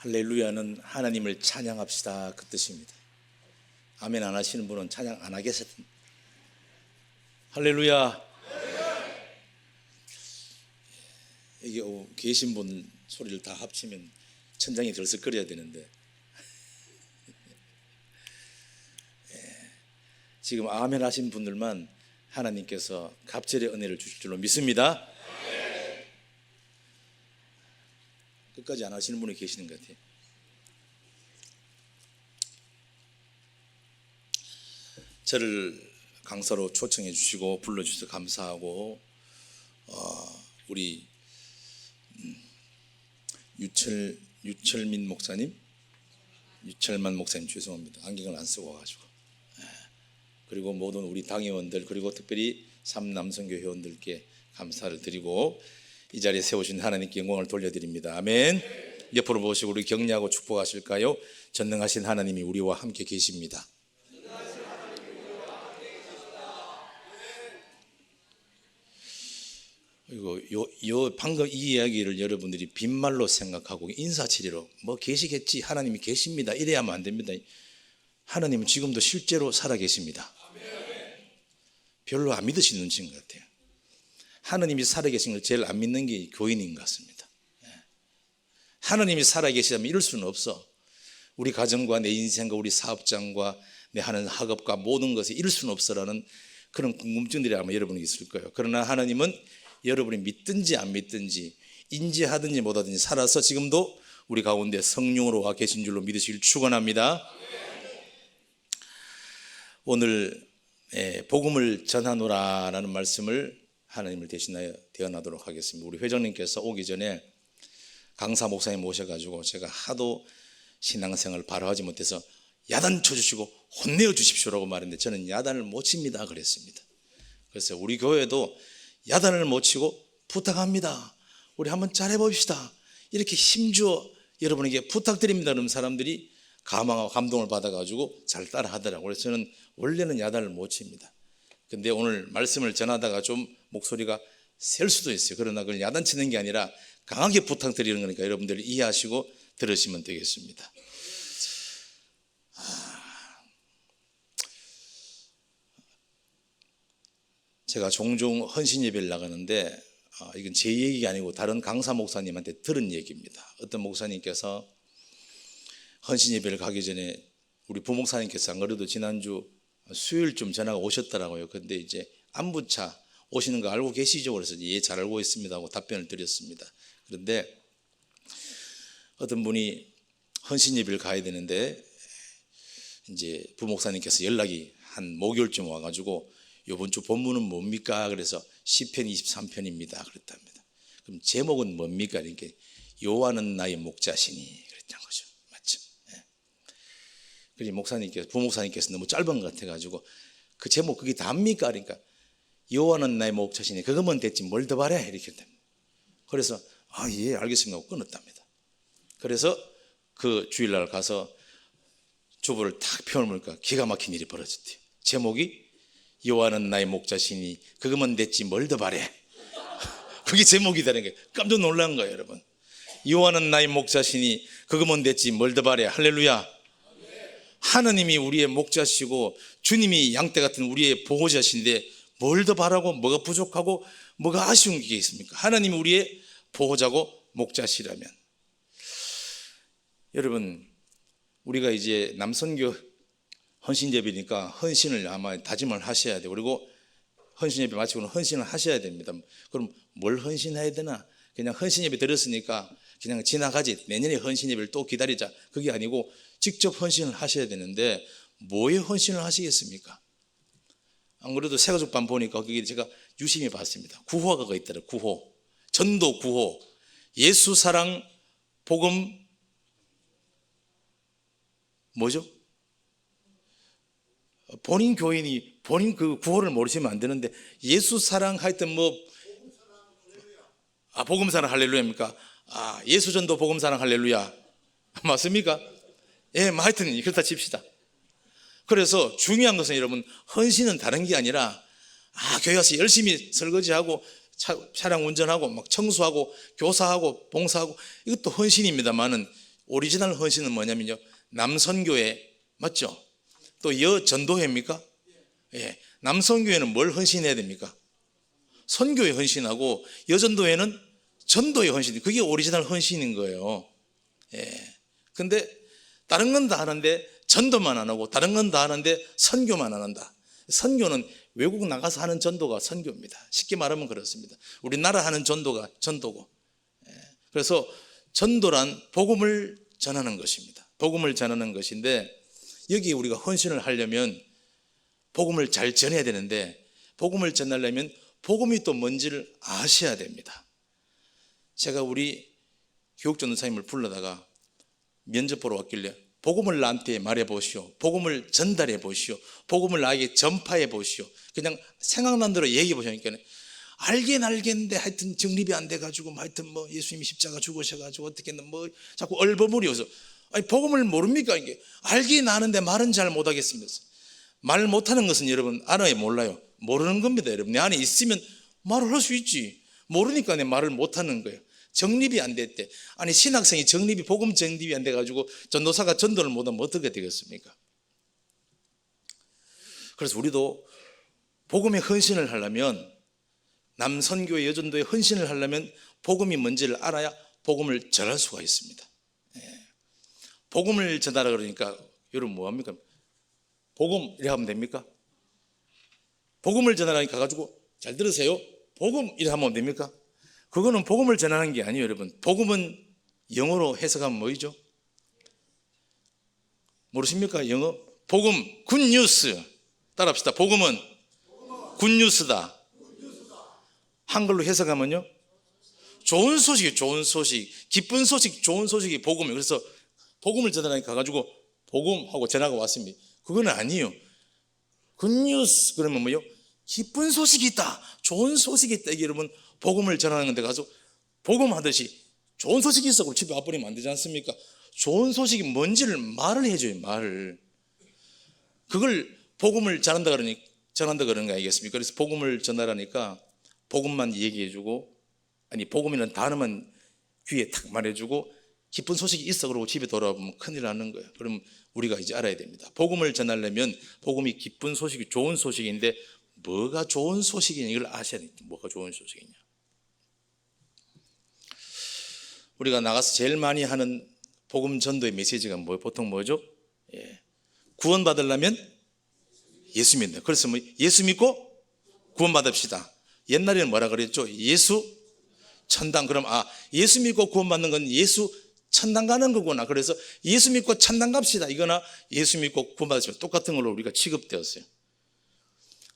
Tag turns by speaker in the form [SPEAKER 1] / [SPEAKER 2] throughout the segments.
[SPEAKER 1] 할렐루야는 하나님을 찬양합시다 그 뜻입니다. 아멘 안 하시는 분은 찬양 안 하겠습니다. 할렐루야. 이게 계신 분 소리를 다 합치면 천장이 들썩거려야 되는데 지금 아멘 하신 분들만 하나님께서 갑절의 은혜를 주실 줄로 믿습니다. 끝까지 안 하시는 분이 계시는 것 같아요. 저를 강사로 초청해 주시고 불러주셔서 감사하고 우리 유철만 목사님 죄송합니다. 안경을 안 쓰고 와가지고 그리고 모든 우리 당회원들 그리고 특별히 삼남성교 회원들께 감사를 드리고 이 자리에 세우신 하나님께 영광을 돌려드립니다. 아멘. 옆으로 보시고 우리 격려하고 축복하실까요? 전능하신 하나님이 우리와 함께 계십니다. 그리고 방금 이 이야기를 여러분들이 빈말로 생각하고 인사치레로 뭐 계시겠지 하나님이 계십니다 이래야 하면 안 됩니다. 하나님은 지금도 실제로 살아계십니다. 별로 안 믿으시는 눈치인 것 같아요. 하나님이 살아계신 걸 제일 안 믿는 게 교인인 것 같습니다. 하나님이 살아계시다면 이럴 수는 없어. 우리 가정과 내 인생과 우리 사업장과 내 하는 학업과 모든 것에 이럴 수는 없어라는 그런 궁금증들이 아마 여러분이 있을 거예요. 그러나 하나님은 여러분이 믿든지 안 믿든지 인지하든지 못하든지 살아서 지금도 우리 가운데 성령으로 와 계신 줄로 믿으시길 축원합니다. 오늘 복음을 전하노라라는 말씀을 하나님을 대신하여 대언하도록 하겠습니다. 우리 회장님께서 오기 전에 강사 목사님 모셔가지고 제가 하도 신앙생활을 바로 하지 못해서 야단 쳐주시고 혼내어 주십시오라고 말했는데 저는 야단을 못 칩니다 그랬습니다. 그래서 우리 교회도 야단을 못 치고 부탁합니다. 우리 한번 잘해봅시다. 이렇게 힘주어 여러분에게 부탁드립니다. 그런 사람들이 감화와 감동을 받아가지고 잘 따라 하더라고요. 그래서 저는 원래는 야단을 못 칩니다. 근데 오늘 말씀을 전하다가 좀 목소리가 셀 수도 있어요. 그러나 그걸 야단치는 게 아니라 강하게 부탁드리는 거니까 여러분들이 이해하시고 들으시면 되겠습니다. 제가 종종 헌신 예배를 나가는데 이건 제 얘기가 아니고 다른 강사 목사님한테 들은 얘기입니다. 어떤 목사님께서 헌신 예배를 가기 전에 우리 부목사님께서 안 그래도 지난주 수요일쯤 전화가 오셨더라고요. 근데 이제 안부차 오시는 거 알고 계시죠? 그래서 예, 잘 알고 있습니다 하고 답변을 드렸습니다. 그런데 어떤 분이 헌신 예배를 가야 되는데 이제 부목사님께서 연락이 한 목요일쯤 와가지고 이번 주 본문은 뭡니까? 그래서 시편 23편입니다 그랬답니다. 그럼 제목은 뭡니까? 그러니까 여호와는 나의 목자시니 그랬던 거죠. 맞죠? 그래서 목사님께서 부목사님께서 너무 짧은 것 같아가지고 그 제목 그게 답니까? 그러니까 여호와는 나의 목자시니 그것만 됐지 뭘 더 바래? 이렇게 했답니다. 그래서 예 알겠습니다 하고 끊었답니다. 그래서 그 주일날 가서 주보를 탁 펴놓으니까 기가 막힌 일이 벌어졌대요. 제목이 여호와는 나의 목자시니 그것만 됐지 뭘 더 바래? 그게 제목이다는 게 깜짝 놀란 거예요. 여러분 여호와는 나의 목자시니 그것만 됐지 뭘 더 바래? 할렐루야. 하나님이 우리의 목자시고 주님이 양떼 같은 우리의 보호자신데 뭘 더 바라고 뭐가 부족하고 뭐가 아쉬운 게 있습니까? 하나님이 우리의 보호자고 목자시라면 여러분 우리가 이제 남선교 헌신예배니까 헌신을 아마 다짐을 하셔야 돼요. 그리고 헌신예배 마치고는 헌신을 하셔야 됩니다. 그럼 뭘 헌신해야 되나? 그냥 헌신예배 드렸으니까 그냥 지나가지 내년에 헌신예배를 또 기다리자 그게 아니고 직접 헌신을 하셔야 되는데 뭐에 헌신을 하시겠습니까? 안 그래도 새가족반 보니까 거기 제가 유심히 봤습니다. 구호가 있더라고요. 구호, 전도 구호, 예수 사랑 복음 뭐죠? 본인 교인이 본인 그 구호를 모르시면 안 되는데 예수 사랑 하여튼 복음 사랑 할렐루야입니까? 예수 전도 복음 사랑 할렐루야 맞습니까? 예, 하여튼 그렇다 칩시다. 그래서 중요한 것은 여러분 헌신은 다른 게 아니라 교회 와서 열심히 설거지하고 차량 운전하고 막 청소하고 교사하고 봉사하고 이것도 헌신입니다만은 오리지널 헌신은 뭐냐면요, 남선교회 맞죠? 또 여전도회입니까? 예. 남선교회는 뭘 헌신해야 됩니까? 선교에 헌신하고, 여전도회는 전도에 헌신. 그게 오리지널 헌신인 거예요. 예. 근데 다른 건 다 하는데 전도만 안 하고, 다른 건 다 하는데 선교만 안 한다. 선교는 외국 나가서 하는 전도가 선교입니다. 쉽게 말하면 그렇습니다. 우리나라 하는 전도가 전도고. 예. 그래서 전도란 복음을 전하는 것입니다. 복음을 전하는 것인데, 여기에 우리가 헌신을 하려면 복음을 잘 전해야 되는데, 복음을 전하려면 복음이 또 뭔지를 아셔야 됩니다. 제가 우리 교육전도사님을 불러다가 면접 보러 왔길래 복음을 나한테 말해 보시오, 복음을 전달해 보시오, 복음을 나에게 전파해 보시오, 그냥 생각난 대로 얘기해 보시니까 알긴 알겠는데 하여튼 정립이 안 돼가지고, 하여튼 뭐 예수님이 십자가 죽으셔가지고 어떻게든 뭐 자꾸 얼버무려서, 아니 복음을 모릅니까? 이게 알긴 아는데 말은 잘 못하겠습니다. 말 못하는 것은 여러분 알아요, 몰라요? 모르는 겁니다. 여러분 내 안에 있으면 말을 할 수 있지, 모르니까 내 말을 못하는 거예요. 정립이 안 됐대. 아니 신학생이 정립이, 복음 정립이 안 돼가지고 전도사가 전도를 못하면 어떻게 되겠습니까? 그래서 우리도 복음에 헌신을 하려면, 남선교회 여전도에 헌신을 하려면 복음이 뭔지를 알아야 복음을 전할 수가 있습니다. 예. 복음을 전하라 그러니까 여러분 뭐합니까? 복음 이래 하면 됩니까? 복음을 전하라니까 가지고 잘 들으세요, 복음 이래 하면 됩니까? 그거는 복음을 전하는 게 아니에요. 여러분, 복음은 영어로 해석하면 뭐이죠? 모르십니까? 영어? 복음, 굿뉴스. 따라합시다. 복음은 굿뉴스다. 한글로 해석하면요, 좋은 소식이, 좋은 소식, 기쁜 소식, 좋은 소식이 복음이에요. 그래서 복음을 전하니까 가지고 복음하고 전화가 왔습니다. 그거는 아니에요. 굿뉴스 그러면 뭐요? 기쁜 소식이 있다, 좋은 소식이 있다. 이게 여러분 복음을 전하는 건데 가서 복음 하듯이 좋은 소식이 있어 집에 와버리면 안 되지 않습니까? 좋은 소식이 뭔지를 말을 해줘요. 말을. 그걸 복음을 전한다 그러는 거 아니겠습니까? 그래서 복음을 전하라니까 복음만 얘기해주고, 아니 복음이라는 단어만 귀에 탁 말해주고 기쁜 소식이 있어 그러고 집에 돌아오면 큰일 나는 거예요. 그럼 우리가 이제 알아야 됩니다. 복음을 전하려면 복음이 기쁜 소식이, 좋은 소식인데 뭐가 좋은 소식이냐 이걸 아셔야 됩니다. 뭐가 좋은 소식이냐. 우리가 나가서 제일 많이 하는 복음 전도의 메시지가 뭐예요? 보통 뭐죠? 예. 구원 받으려면 예수 믿는다. 그래서 뭐 예수 믿고 구원 받읍시다. 옛날에는 뭐라 그랬죠? 예수 천당. 그럼 예수 믿고 구원 받는 건 예수 천당 가는 거구나. 그래서 예수 믿고 천당 갑시다 이거나 예수 믿고 구원 받으시면 똑같은 걸로 우리가 취급되었어요.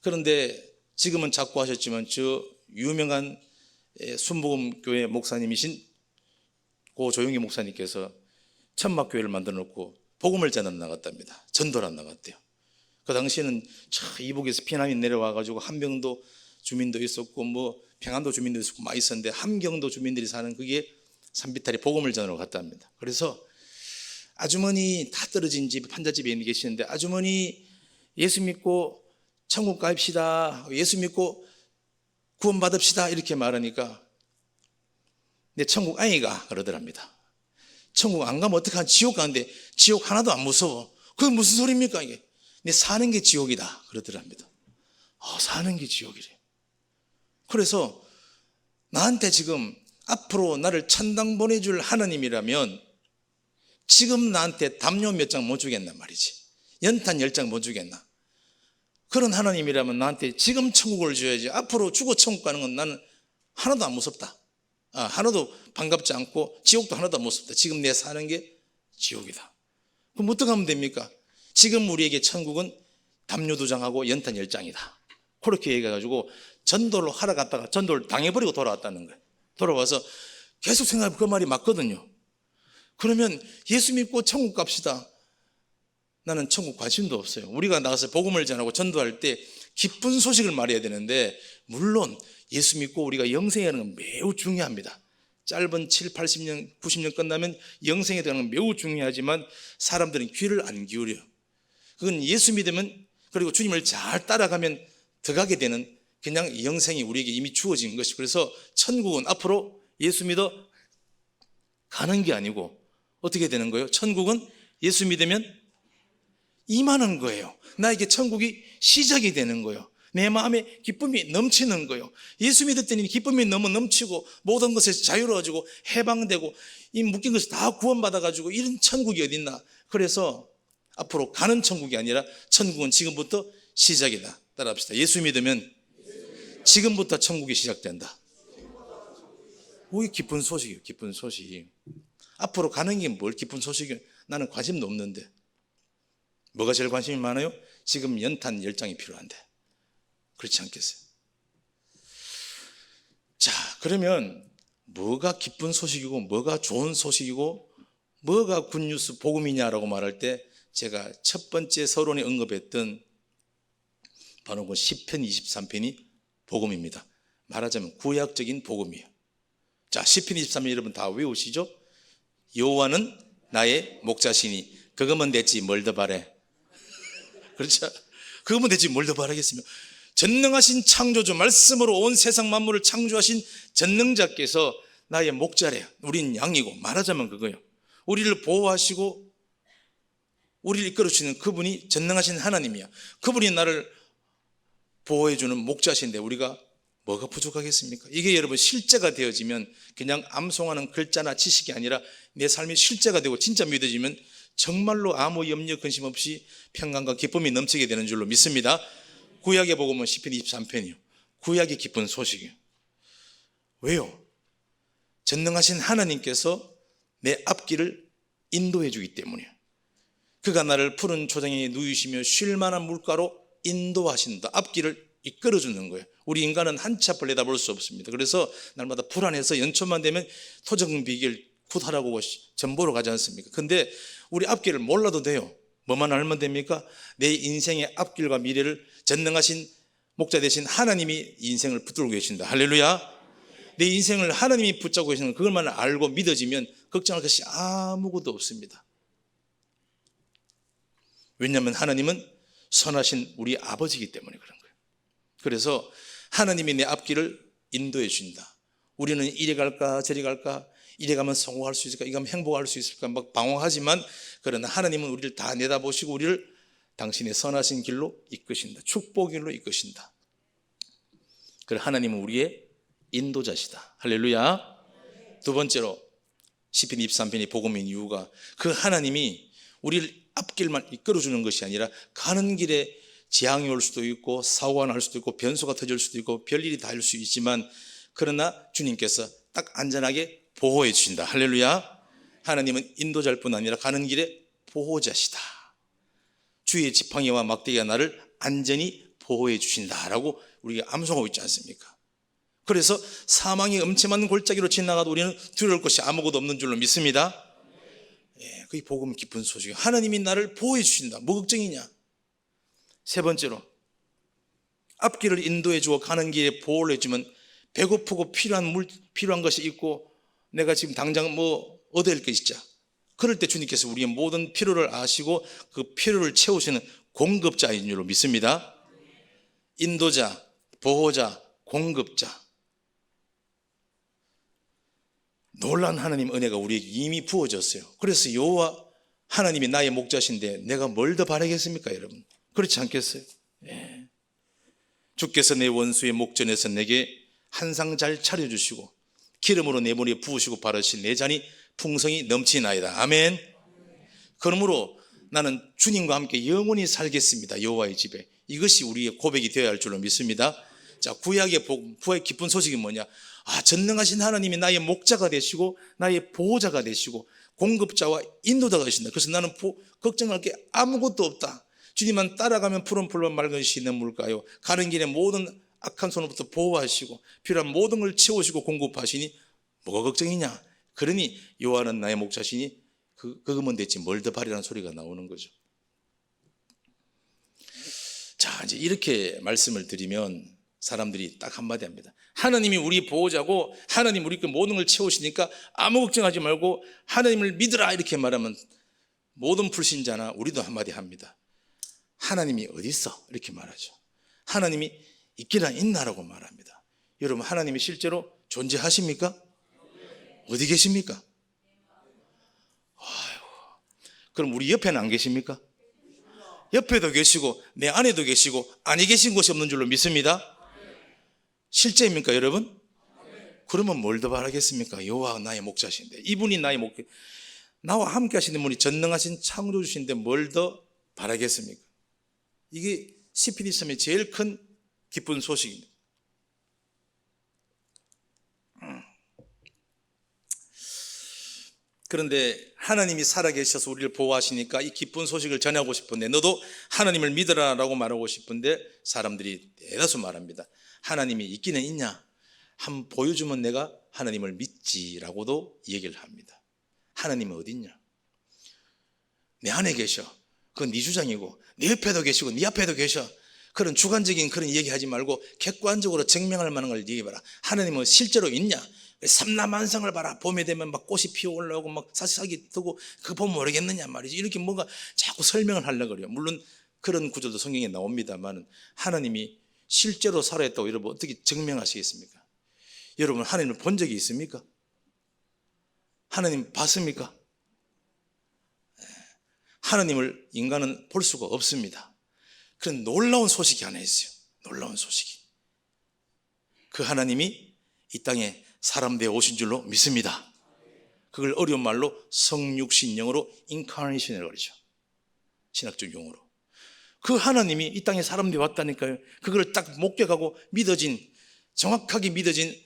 [SPEAKER 1] 그런데 지금은 자꾸 하셨지만 저 유명한 순복음교회 목사님이신 고 조용기 목사님께서 천막교회를 만들어 놓고 복음을 전하러 나갔답니다. 전도를 안 나갔대요. 그 당시에는 이북에서 피난이 내려와가지고 함경도 주민도 있었고 뭐 평안도 주민도 있었고 막 있었는데, 함경도 주민들이 사는 그게 산비탈이 복음을 전하러 갔답니다. 그래서 아주머니 다 떨어진 집 판자집에 계시는데, 아주머니 예수 믿고 천국 가입시다, 예수 믿고 구원 받읍시다 이렇게 말하니까 내 천국 아이가 그러더랍니다. 천국 안 가면 어떡하나, 지옥 가는데 지옥 하나도 안 무서워. 그게 무슨 소리입니까 이게? 내 사는 게 지옥이다 그러더랍니다. 사는 게 지옥이래. 그래서 나한테 지금 앞으로 나를 천당 보내줄 하나님이라면 지금 나한테 담요 몇 장 못 주겠나 말이지, 연탄 10장 못 주겠나. 그런 하나님이라면 나한테 지금 천국을 줘야지. 앞으로 죽어 천국 가는 건 나는 하나도 안 무섭다. 하나도 반갑지 않고 지옥도 하나도 안 무섭다. 지금 내 사는 게 지옥이다. 그럼 어떻게 하면 됩니까? 지금 우리에게 천국은 담요 2장하고 연탄 10장이다. 그렇게 얘기해가지고 전도를 하러 갔다가 전도를 당해버리고 돌아왔다는 거예요. 돌아와서 계속 생각하면 그 말이 맞거든요. 그러면 예수 믿고 천국 갑시다. 나는 천국 관심도 없어요. 우리가 나가서 복음을 전하고 전도할 때 기쁜 소식을 말해야 되는데, 물론 예수 믿고 우리가 영생에 가는 건 매우 중요합니다. 짧은 7, 80년, 90년 끝나면 영생에 가는 건 매우 중요하지만 사람들은 귀를 안 기울여요. 그건 예수 믿으면, 그리고 주님을 잘 따라가면 들어가게 되는 그냥 영생이 우리에게 이미 주어진 것이. 그래서 천국은 앞으로 예수 믿어 가는 게 아니고 어떻게 되는 거예요? 천국은 예수 믿으면 임하는 거예요. 나에게 천국이 시작이 되는 거예요. 내 마음에 기쁨이 넘치는 거예요. 예수 믿었더니 기쁨이 너무 넘치고 모든 것에서 자유로워지고 해방되고 이 묶인 것을 다 구원받아가지고 이런 천국이 어딨나. 그래서 앞으로 가는 천국이 아니라 천국은 지금부터 시작이다. 따라합시다. 예수 믿으면 지금부터 천국이 시작된다. 오, 기쁜 소식이에요. 기쁜 소식이. 앞으로 가는 게 뭘 기쁜 소식이에요. 나는 관심도 없는데. 뭐가 제일 관심이 많아요? 지금 연탄 10장이 필요한데. 그렇지 않겠어요? 자, 그러면 뭐가 기쁜 소식이고 뭐가 좋은 소식이고 뭐가 굿뉴스 복음이냐라고 말할 때 제가 첫 번째 서론에 언급했던 바로 그 시편 23편이 복음입니다. 말하자면 구약적인 복음이에요. 자, 시편 23편 여러분 다 외우시죠? 여호와는 나의 목자시니 그거면 됐지 뭘 더 바래. 그렇죠? 그거면 됐지 뭘 더 바라겠으며. 전능하신 창조주 말씀으로 온 세상 만물을 창조하신 전능자께서 나의 목자래. 우린 양이고 말하자면 그거예요. 우리를 보호하시고 우리를 이끌어주시는 그분이 전능하신 하나님이야. 그분이 나를 보호해주는 목자신데 우리가 뭐가 부족하겠습니까? 이게 여러분 실제가 되어지면 그냥 암송하는 글자나 지식이 아니라 내 삶이 실제가 되고 진짜 믿어지면 정말로 아무 염려 근심 없이 평강과 기쁨이 넘치게 되는 줄로 믿습니다. 구약의 복음은 시편 23편이요. 구약의 기쁜 소식이에요. 왜요? 전능하신 하나님께서 내 앞길을 인도해 주기 때문이에요. 그가 나를 푸른 초장에 누이시며 쉴 만한 물가로 인도하신다. 앞길을 이끌어 주는 거예요. 우리 인간은 한치 앞을 내다볼 수 없습니다. 그래서 날마다 불안해서 연초만 되면 토정비길 굿하라고 전보러 가지 않습니까? 근데 우리 앞길을 몰라도 돼요. 뭐만 알면 됩니까? 내 인생의 앞길과 미래를 전능하신 목자 되신 하나님이 인생을 붙들고 계신다. 할렐루야. 내 인생을 하나님이 붙잡고 계시는 그것만 알고 믿어지면 걱정할 것이 아무것도 없습니다. 왜냐하면 하나님은 선하신 우리 아버지이기 때문에 그런 거예요. 그래서 하나님이 내 앞길을 인도해 주신다. 우리는 이리 갈까 저리 갈까, 이리 가면 성공할 수 있을까, 이리 가면 행복할 수 있을까 막 방황하지만 그러나 하나님은 우리를 다 내다보시고 우리를 당신의 선하신 길로 이끄신다. 축복의 길로 이끄신다. 그래 하나님은 우리의 인도자시다. 할렐루야. 두 번째로 시편 23편이 복음인 이유가 그 하나님이 우리를 앞길만 이끌어주는 것이 아니라 가는 길에 재앙이 올 수도 있고 사고가 날 수도 있고 변수가 터질 수도 있고 별일이 닿을 수 있지만 그러나 주님께서 딱 안전하게 보호해 주신다. 할렐루야. 하나님은 인도자일 뿐 아니라 가는 길에 보호자시다. 주의 지팡이와 막대기가 나를 안전히 보호해 주신다라고 우리가 암송하고 있지 않습니까? 그래서 사망이 엄청난 골짜기로 지나가도 우리는 두려울 것이 아무것도 없는 줄로 믿습니다. 예, 그게 복음 기쁜 소식이에요. 하나님이 나를 보호해 주신다. 뭐 걱정이냐? 세 번째로 앞길을 인도해 주고 가는 길에 보호를 해주면 배고프고 필요한 것이 있고 내가 지금 당장 뭐 얻어야 할 것이 있자. 그럴 때 주님께서 우리의 모든 필요를 아시고 그 필요를 채우시는 공급자인 줄로 믿습니다. 인도자, 보호자, 공급자. 놀라운 하나님 은혜가 우리에게 이미 부어졌어요. 그래서 여호와 하나님이 나의 목자신데 내가 뭘 더 바라겠습니까, 여러분? 그렇지 않겠어요? 예. 주께서 내 원수의 목전에서 내게 한 상 잘 차려주시고 기름으로 내 머리에 부으시고 바르신 내 잔이 풍성이 넘치나이다. 아멘. 그러므로 나는 주님과 함께 영원히 살겠습니다. 여호와의 집에. 이것이 우리의 고백이 되어야 할 줄로 믿습니다. 자, 구약의 기쁜 소식이 뭐냐? 전능하신 하나님이 나의 목자가 되시고 나의 보호자가 되시고 공급자와 인도자가 되신다. 그래서 나는 걱정할 게 아무것도 없다. 주님만 따라가면 푸른 풀로 맑은 시는 물가요. 가는 길에 모든 악한 손으로부터 보호하시고 필요한 모든 걸 채우시고 공급하시니 뭐가 걱정이냐? 그러니 여호와는 나의 목자시니 그거면 됐지 뭘 더 바라라는 소리가 나오는 거죠. 자, 이제 이렇게 말씀을 드리면 사람들이 딱 한마디 합니다. 하나님이 우리 보호자고 하나님 우리 모든 걸 채우시니까 아무 걱정하지 말고 하나님을 믿으라 이렇게 말하면 모든 불신자나 우리도 한마디 합니다. 하나님이 어디 있어? 이렇게 말하죠. 하나님이 있기나 있나라고 말합니다. 여러분 하나님이 실제로 존재하십니까? 어디 계십니까? 그럼 우리 옆에는 안 계십니까? 옆에도 계시고 내 안에도 계시고 아니 계신 곳이 없는 줄로 믿습니다. 실제입니까 여러분? 그러면 뭘 더 바라겠습니까? 여호와가 나의 목자신데, 이분이 나의 목자, 나와 함께 하시는 분이 전능하신 창조주신데 뭘 더 바라겠습니까? 이게 시편이 있으면 제일 큰 기쁜 소식입니다. 그런데 하나님이 살아계셔서 우리를 보호하시니까 이 기쁜 소식을 전하고 싶은데, 너도 하나님을 믿으라라고 말하고 싶은데 사람들이 대다수 말합니다. 하나님이 있기는 있냐? 한번 보여주면 내가 하나님을 믿지라고도 얘기를 합니다. 하나님은 어디 있냐? 내 안에 계셔. 그건 네 주장이고, 네 옆에도 계시고 네 앞에도 계셔. 그런 주관적인 그런 얘기하지 말고 객관적으로 증명할 만한 걸 얘기해봐라. 하나님은 실제로 있냐? 삼라만상을 봐라. 봄에 되면 막 꽃이 피어 올라오고 막 사시사기 뜨고 그거 보면 모르겠느냐 말이지. 이렇게 뭔가 자꾸 설명을 하려고 그래요. 물론 그런 구절도 성경에 나옵니다만, 하나님이 실제로 살아있다고 여러분 어떻게 증명하시겠습니까? 여러분 하나님을 본 적이 있습니까? 하나님 봤습니까? 하나님을 인간은 볼 수가 없습니다. 그런 놀라운 소식이 하나 있어요. 놀라운 소식이. 그 하나님이 이 땅에 사람 되어 오신 줄로 믿습니다. 그걸 어려운 말로 성육신령으로 인카네이션이라고 그러죠. 신학적 용어로. 그 하나님이 이 땅에 사람 되어 왔다니까요. 그걸 딱 목격하고 믿어진, 정확하게 믿어진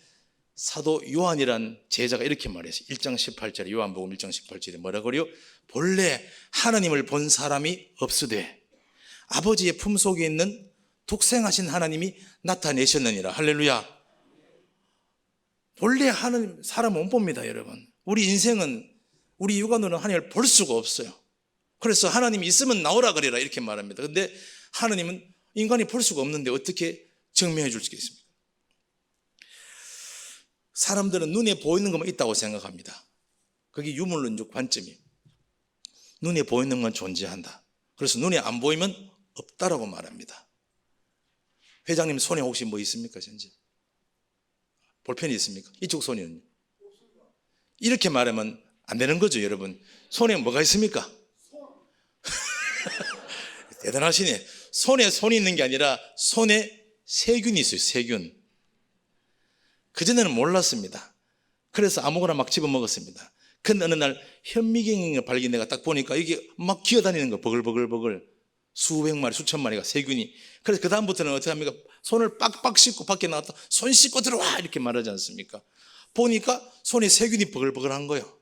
[SPEAKER 1] 사도 요한이란 제자가 이렇게 말했어요. 1장 18절에, 요한복음 1장 18절에 뭐라고 그래요? 본래 하나님을 본 사람이 없으되 아버지의 품속에 있는 독생하신 하나님이 나타내셨느니라. 할렐루야. 본래 하나님, 사람은 못 봅니다 여러분. 우리 인생은, 우리 육안으로는 하나님을 볼 수가 없어요. 그래서 하나님이 있으면 나오라 그래라 이렇게 말합니다. 근데 하나님은 인간이 볼 수가 없는데 어떻게 증명해 줄 수 있습니까? 사람들은 눈에 보이는 것만 있다고 생각합니다. 그게 유물론적 관점이에요. 눈에 보이는 건 존재한다. 그래서 눈에 안 보이면 없다라고 말합니다. 회장님 손에 혹시 뭐 있습니까 현재? 볼펜이 있습니까? 이쪽 손에는? 이렇게 말하면 안 되는 거죠 여러분. 손에 뭐가 있습니까? 대단하시네. 손에 손이 있는 게 아니라 손에 세균이 있어요. 세균. 그전에는 몰랐습니다. 그래서 아무거나 막 집어먹었습니다. 근데 어느 날 현미경을 발견, 내가 딱 보니까 이게 막 기어다니는 거, 버글버글버글 수백 마리 수천 마리가 세균이. 그래서 그 다음부터는 어떻게 합니까? 손을 빡빡 씻고 밖에 나왔다 손 씻고 들어와 이렇게 말하지 않습니까? 보니까 손에 세균이 버글버글한 거예요.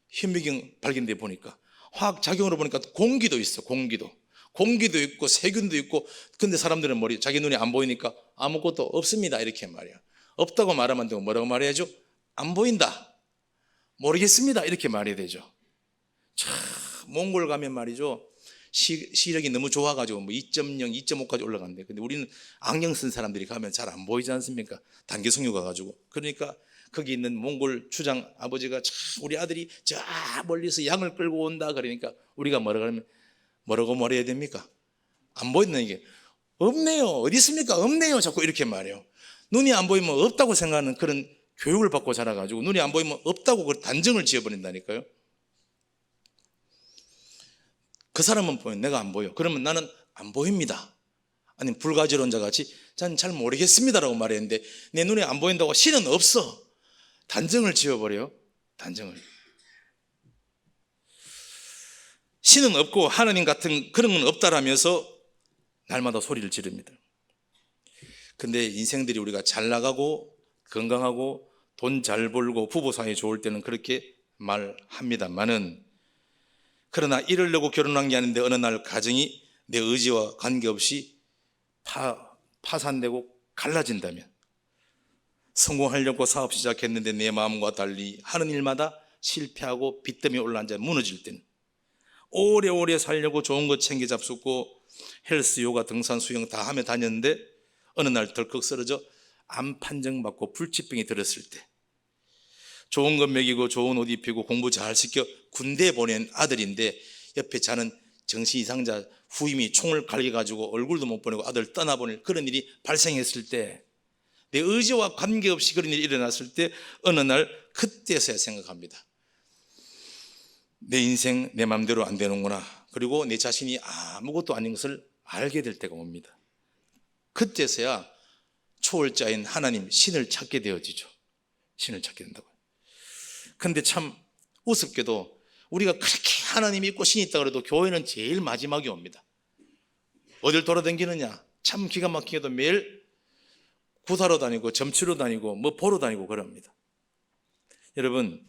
[SPEAKER 1] 현미경 발견돼 보니까 화학 작용으로 보니까 공기도 있어. 공기도 있고 세균도 있고. 근데 사람들은 자기 눈에 안 보이니까 아무것도 없습니다 이렇게 말이야. 없다고 말하면 안 되고 뭐라고 말해야죠? 안 보인다, 모르겠습니다 이렇게 말해야 되죠. 참 몽골 가면 말이죠, 시력이 너무 좋아가지고 2.0, 2.5까지 올라간대. 근데 우리는 안경 쓴 사람들이 가면 잘 안 보이지 않습니까? 단계성류 가가지고. 그러니까 거기 있는 몽골 추장 아버지가 참 우리 아들이 저 멀리서 양을 끌고 온다 그러니까 우리가 뭐라고 말해야 됩니까? 안 보이는 게 없네요. 어디 있습니까? 없네요. 자꾸 이렇게 말해요. 눈이 안 보이면 없다고 생각하는 그런 교육을 받고 자라가지고 눈이 안 보이면 없다고 그 단정을 지어버린다니까요. 그 사람은 보여, 내가 안 보여. 그러면 나는 안 보입니다. 아니면 불가지론자 같이 전 잘 모르겠습니다라고 말했는데 내 눈에 안 보인다고 신은 없어. 단정을 지어버려요. 단정을. 신은 없고 하나님 같은 그런 건 없다라면서 날마다 소리를 지릅니다. 근데 인생들이 우리가 잘 나가고 건강하고 돈 잘 벌고 부부 사이 좋을 때는 그렇게 말합니다만은, 그러나 이러려고 결혼한 게 아닌데 어느 날 가정이 내 의지와 관계없이 파산되고 갈라진다면, 성공하려고 사업 시작했는데 내 마음과 달리 하는 일마다 실패하고 빚 때문에 올라앉아 무너질 때는, 오래오래 살려고 좋은 거 챙겨 잡수고 헬스, 요가, 등산, 수영 다 하며 다녔는데 어느 날 덜컥 쓰러져 암 판정받고 불치병이 들었을 때, 좋은 것 먹이고 좋은 옷 입히고 공부 잘 시켜 군대에 보낸 아들인데 옆에 자는 정신 이상자 후임이 총을 갈겨가지고 얼굴도 못 보내고 아들 떠나보낼 그런 일이 발생했을 때, 내 의지와 관계없이 그런 일이 일어났을 때 어느 날 그때서야 생각합니다. 내 인생 내 맘대로 안 되는구나. 그리고 내 자신이 아무것도 아닌 것을 알게 될 때가 옵니다. 그때서야 초월자인 하나님, 신을 찾게 되어지죠. 신을 찾게 된다고요. 근데 참 우습게도 우리가 그렇게 하나님이 있고 신이 있다 그래도 교회는 제일 마지막에 옵니다. 어딜 돌아다니느냐? 참 기가 막히게도 매일 구사로 다니고 점치러 다니고 뭐 보러 다니고 그럽니다. 여러분,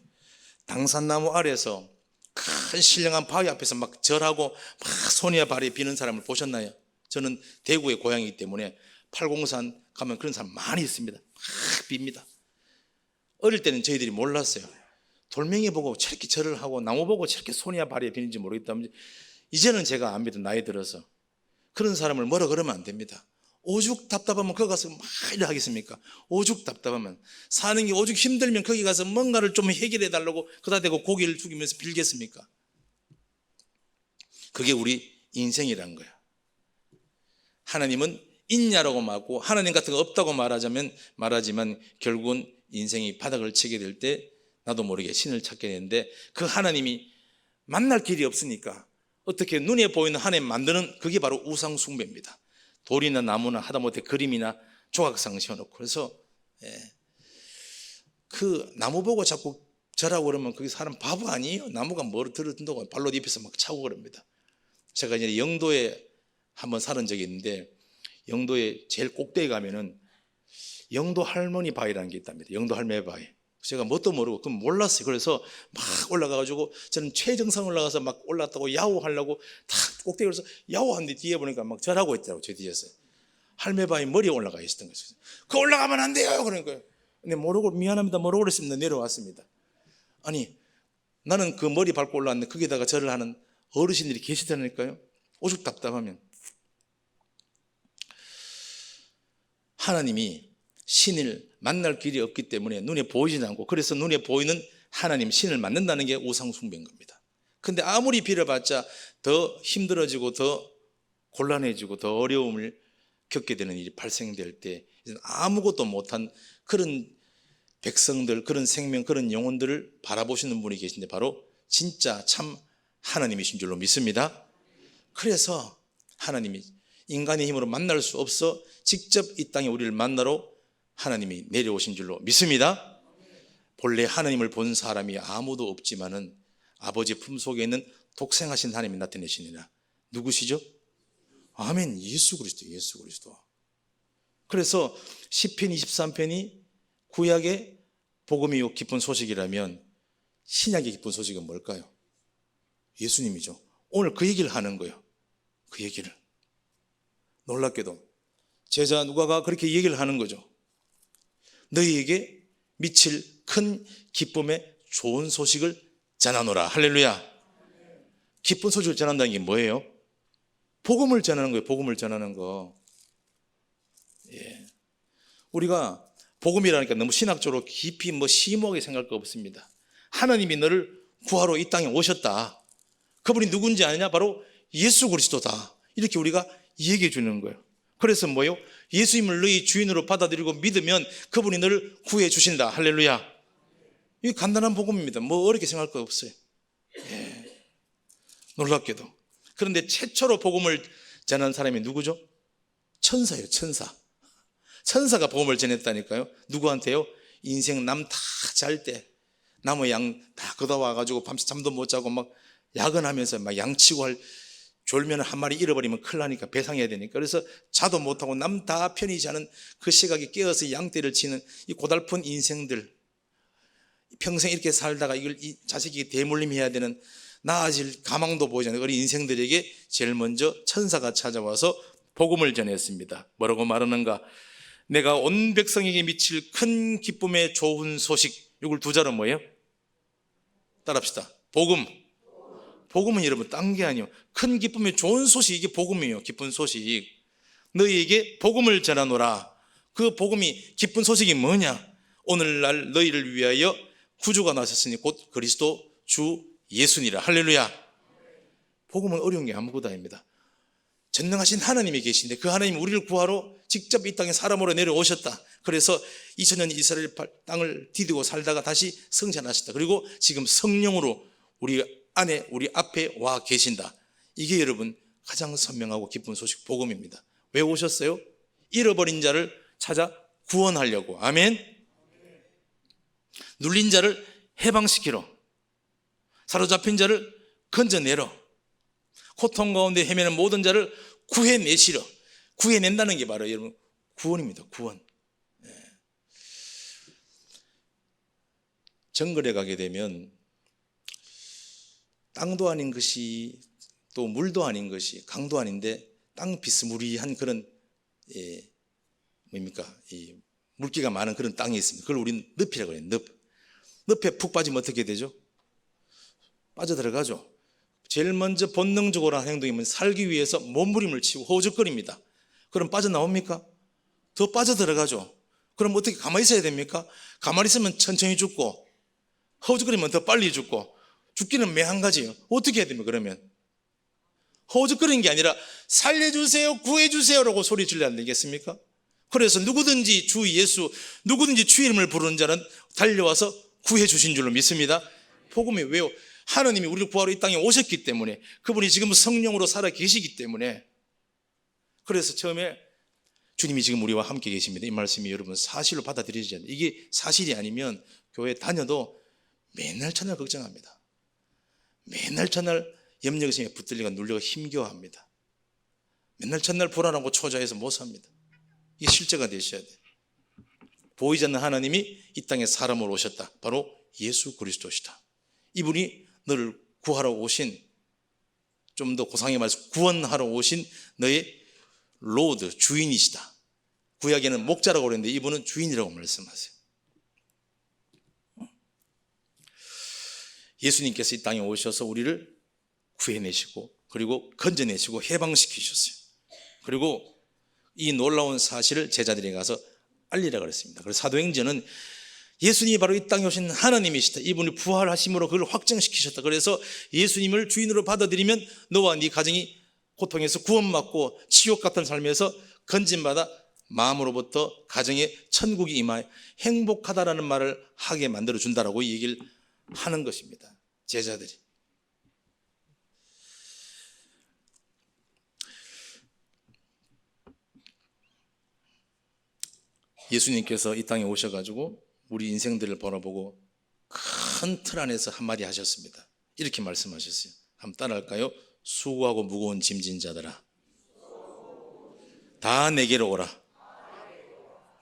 [SPEAKER 1] 당산나무 아래에서 큰 신령한 바위 앞에서 막 절하고 막 손이야 발이 비는 사람을 보셨나요? 저는 대구의 고향이기 때문에 팔공산 가면 그런 사람 많이 있습니다. 막 빕니다. 어릴 때는 저희들이 몰랐어요. 돌멩이 보고 저렇게 절을 하고 나무 보고 저렇게 손이야 발이 비는지 모르겠다면, 이제는 제가 압니다. 나이 들어서. 그런 사람을 뭐라 그러면 안 됩니다. 오죽 답답하면 거기 가서 막 이래 하겠습니까? 오죽 답답하면, 사는 게 오죽 힘들면 거기 가서 뭔가를 좀 해결해 달라고 그다 대고 고개를 숙이면서 빌겠습니까? 그게 우리 인생이란 거야. 하나님은 있냐라고 말하고 하나님 같은 거 없다고 말하지만 결국은 인생이 바닥을 치게 될 때 나도 모르게 신을 찾게 되는데, 그 하나님이 만날 길이 없으니까 어떻게 눈에 보이는 하나님 만드는, 그게 바로 우상 숭배입니다. 돌이나 나무나 하다못해 그림이나 조각상 세워놓고. 그래서 그 나무 보고 자꾸 절하고 그러면 그게 사람 바보 아니에요? 나무가 뭐를 들어든다고 발로 입혀서 막 차고 그럽니다. 제가 이제 영도에 한번 살은 적이 있는데, 영도에 제일 꼭대기 가면은 영도 할머니 바위라는 게 있답니다. 영도 할매 바위. 제가 뭣도 모르고 그건 몰랐어요. 그래서 막 올라가가지고 저는 최정상 올라가서 막 올랐다고 야호하려고 탁 꼭대기 올라서 야호하는데 뒤에 보니까 막 절하고 있더라고. 저 뒤에서 할매바위 머리에 올라가 있었던 거죠. 그 올라가면 안 돼요 그러니까. 근데 모르고, 미안합니다 모르고 그랬습니다. 내려왔습니다. 아니, 나는 그 머리 밟고 올라왔는데 거기다가 절을 하는 어르신들이 계시다니까요. 오죽 답답하면. 하나님이 신을 만날 길이 없기 때문에 눈에 보이지 않고, 그래서 눈에 보이는 하나님, 신을 만난다는 게 우상숭배인 겁니다. 근데 아무리 빌어봤자 더 힘들어지고 더 곤란해지고 더 어려움을 겪게 되는 일이 발생될 때, 아무것도 못한 그런 백성들, 그런 생명, 그런 영혼들을 바라보시는 분이 계신데 바로 진짜 참 하나님이신 줄로 믿습니다. 그래서 하나님이 인간의 힘으로 만날 수 없어 직접 이 땅에 우리를 만나러 하나님이 내려오신 줄로 믿습니다. 본래 하나님을 본 사람이 아무도 없지만은 아버지 품속에 있는 독생하신 하나님이 나타내시니라. 누구시죠? 아멘. 예수 그리스도, 예수 그리스도. 그래서 시편 23편이 구약의 복음이요 기쁜 소식이라면 신약의 기쁜 소식은 뭘까요? 예수님이죠. 오늘 그 얘기를 하는 거예요. 그 얘기를. 놀랍게도 제자 누가가 그렇게 얘기를 하는 거죠. 너희에게 미칠 큰 기쁨의 좋은 소식을 전하노라. 할렐루야. 기쁜 소식을 전한다는 게 뭐예요? 복음을 전하는 거예요. 복음을 전하는 거. 우리가 복음이라니까 너무 신학적으로 깊이 심오하게 생각할 거 없습니다. 하나님이 너를 구하러 이 땅에 오셨다. 그분이 누군지 아느냐? 바로 예수 그리스도다. 이렇게 우리가 얘기해 주는 거예요. 그래서 뭐예요? 예수님을 너희 주인으로 받아들이고 믿으면 그분이 너를 구해 주신다. 할렐루야. 이게 간단한 복음입니다. 뭐 어렵게 생각할 거 없어요. 놀랍게도. 그런데 최초로 복음을 전한 사람이 누구죠? 천사예요. 천사. 천사가 복음을 전했다니까요. 누구한테요? 인생 남 다 잘 때 나무 양 다 걷어와가지고 밤새 잠도 못 자고 막 야근하면서 막 양치고 할 졸면을 한 마리 잃어버리면 큰일 나니까 배상해야 되니까, 그래서 자도 못하고 남 다 편히 자는 그 시각에 깨어서 양떼를 치는 이 고달픈 인생들, 평생 이렇게 살다가 이걸 이 자식이 대물림해야 되는 나아질 가망도 보이지 않는 어린 인생들에게 제일 먼저 천사가 찾아와서 복음을 전했습니다. 뭐라고 말하는가? 내가 온 백성에게 미칠 큰 기쁨의 좋은 소식. 이걸 두 자로 뭐예요? 따라합시다. 복음. 복음은 여러분 딴 게 아니에요. 큰 기쁨의 좋은 소식, 이게 복음이에요. 기쁜 소식. 너희에게 복음을 전하노라. 그 복음이 기쁜 소식이 뭐냐? 오늘날 너희를 위하여 구주가 나셨으니 곧 그리스도 주 예수니라. 할렐루야. 복음은 어려운 게 아무것도 아닙니다. 전능하신 하나님이 계신데 그 하나님이 우리를 구하러 직접 이 땅에 사람으로 내려오셨다. 그래서 2000년 이스라엘 땅을 디디고 살다가 다시 승천하셨다. 그리고 지금 성령으로 우리 안에 우리 앞에 와 계신다. 이게 여러분 가장 선명하고 기쁜 소식 복음입니다. 왜 오셨어요? 잃어버린 자를 찾아 구원하려고. 아멘. 눌린 자를 해방시키러, 사로잡힌 자를 건져내러, 고통 가운데 헤매는 모든 자를 구해내시러. 구해낸다는 게 바로 여러분 구원입니다. 구원. 정글에 가게 되면 땅도 아닌 것이, 또 물도 아닌 것이, 강도 아닌데 땅 비스무리한 그런 이 물기가 많은 그런 땅이 있습니다. 그걸 우리는 늪이라고 해요. 늪에 푹 빠지면 어떻게 되죠? 빠져들어가죠. 제일 먼저 본능적으로 하는 행동이면 살기 위해서 몸부림을 치고 호적거립니다. 그럼 빠져나옵니까? 더 빠져들어가죠. 그럼 어떻게 가만히 있어야 됩니까? 가만히 있으면 천천히 죽고, 허우적거리면 더 빨리 죽고, 죽기는 매 한 가지예요. 어떻게 해야 됩니까? 그러면 허우적거리는 게 아니라 살려주세요, 구해주세요라고 소리 질러야 안 되겠습니까? 그래서 누구든지 주 예수, 누구든지 주 이름을 부르는 자는 달려와서 구해주신 줄로 믿습니다. 복음이 왜요? 하나님이 우리를 구하러 이 땅에 오셨기 때문에, 그분이 지금 성령으로 살아 계시기 때문에. 그래서 처음에 주님이 지금 우리와 함께 계십니다, 이 말씀이 여러분 사실로 받아들이지 않아요. 이게 사실이 아니면 교회 다녀도 맨날 첫날 걱정합니다. 맨날 첫날 염려의식에 붙들리고 눌려가 힘겨워합니다. 맨날 첫날 불안하고 초조해서 못 삽니다. 이게 실제가 되셔야 돼요. 보이지 않는 하나님이 이 땅에 사람으로 오셨다. 바로 예수 그리스도시다. 이분이 너를 구하러 오신, 좀 더 고상하게 말해서 구원하러 오신 너의 로드, 주인이시다. 구약에는 목자라고 그랬는데 이분은 주인이라고 말씀하세요. 예수님께서 이 땅에 오셔서 우리를 구해내시고, 그리고 건져내시고 해방시키셨어요. 그리고 이 놀라운 사실을 제자들에게 가서 알리라 그랬습니다. 그래서 사도행전은 예수님이 바로 이 땅에 오신 하나님이시다, 이분이 부활하심으로 그걸 확정시키셨다. 그래서 예수님을 주인으로 받아들이면 너와 네 가정이 고통에서 구원받고 지옥 같은 삶에서 건진받아 마음으로부터 가정에 천국이 임하여 행복하다라는 말을 하게 만들어준다라고 얘기를 하는 것입니다. 제자들이. 예수님께서 이 땅에 오셔가지고 우리 인생들을 바라보고 큰 틀 안에서 한마디 하셨습니다. 이렇게 말씀하셨어요. 한번 따라할까요? 수고하고 무거운 짐진 자들아, 다 내게로 오라.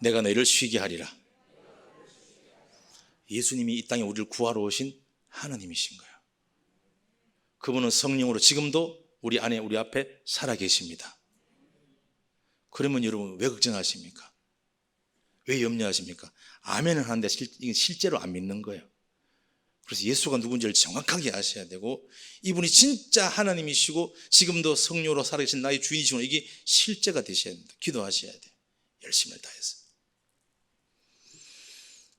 [SPEAKER 1] 내가 너희를 쉬게 하리라. 예수님이 이 땅에 우리를 구하러 오신 하나님이신 거예요. 그분은 성령으로 지금도 우리 안에, 우리 앞에 살아 계십니다. 그러면 여러분 왜 걱정하십니까? 왜 염려하십니까? 아멘은 하는데 이게 실제로 안 믿는 거예요. 그래서 예수가 누군지를 정확하게 아셔야 되고, 이분이 진짜 하나님이시고 지금도 성령으로 살아계신 나의 주인이시고, 이게 실제가 되셔야 됩니다. 기도하셔야 돼요. 열심을 다해서.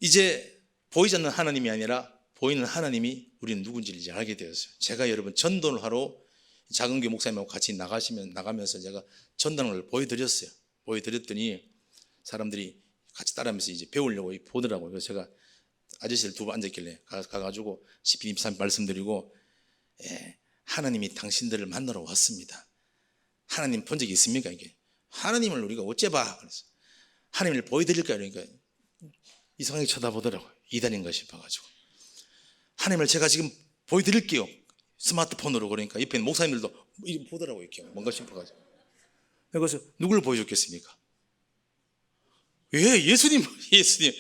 [SPEAKER 1] 이제 보이지 않는 하나님이 아니라 보이는 하나님이 우리는 누군지를 이제 알게 되었어요. 제가 여러분 전도를 하러 작은 교회 목사님하고 같이 나가면서 제가 전도를 보여드렸어요. 보여드렸더니 사람들이 같이 따라하면서 이제 배우려고 보더라고요. 그래서 제가 아저씨를 두고 앉았길래 가가지고 12, 23 말씀드리고, 하나님이 당신들을 만나러 왔습니다. 하나님 본 적이 있습니까? 이게 하나님을 우리가 어째 봐? 그래서 하나님을 보여드릴까요? 그러니까 이상하게 쳐다보더라고요. 이단인가 싶어가지고. 하나님을 제가 지금 보여드릴게요, 스마트폰으로. 그러니까 옆에 목사님들도 보더라고요. 이렇게 뭔가 싶어가지고. 그래서 누구를 보여줬겠습니까? 예수님.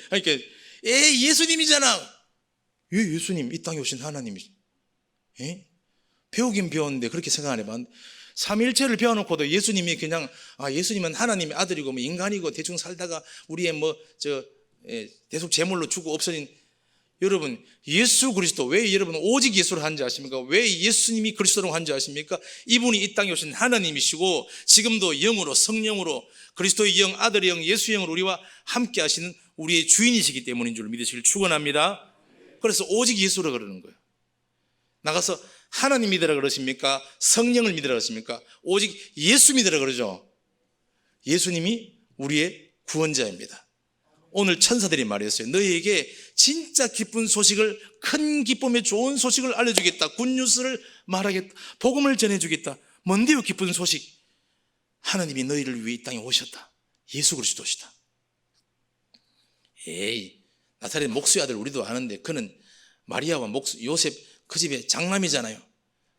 [SPEAKER 1] 그러니까 예수님이잖아. 왜 예수님? 이 땅에 오신 하나님이. 배우긴 배웠는데 그렇게 생각 안 해봤는데, 삼위일체를 배워놓고도 예수님이 그냥 예수님은 하나님의 아들이고 뭐 인간이고 대충 살다가 우리의 대속 제물로 주고 없어진. 여러분, 예수 그리스도, 왜 여러분 오직 예수를 한지 아십니까? 왜 예수님이 그리스도라고 한지 아십니까? 이분이 이 땅에 오신 하나님이시고 지금도 영으로, 성령으로, 그리스도의 영, 아들의 영, 예수의 영으로 우리와 함께 하시는 우리의 주인이시기 때문인 줄 믿으시길 축원합니다. 그래서 오직 예수라 그러는 거예요. 나가서 하나님 믿으라 그러십니까? 성령을 믿으라 그러십니까? 오직 예수 믿으라 그러죠. 예수님이 우리의 구원자입니다. 오늘 천사들이 말했어요. 너희에게 진짜 기쁜 소식을, 큰 기쁨의 좋은 소식을 알려주겠다. 굿뉴스를 말하겠다. 복음을 전해주겠다. 뭔데요 기쁜 소식? 하나님이 너희를 위해 이 땅에 오셨다. 예수 그리스도시다. 에이, 나사렛 목수의 아들 우리도 아는데 그는 마리아와 요셉 그 집의 장남이잖아요.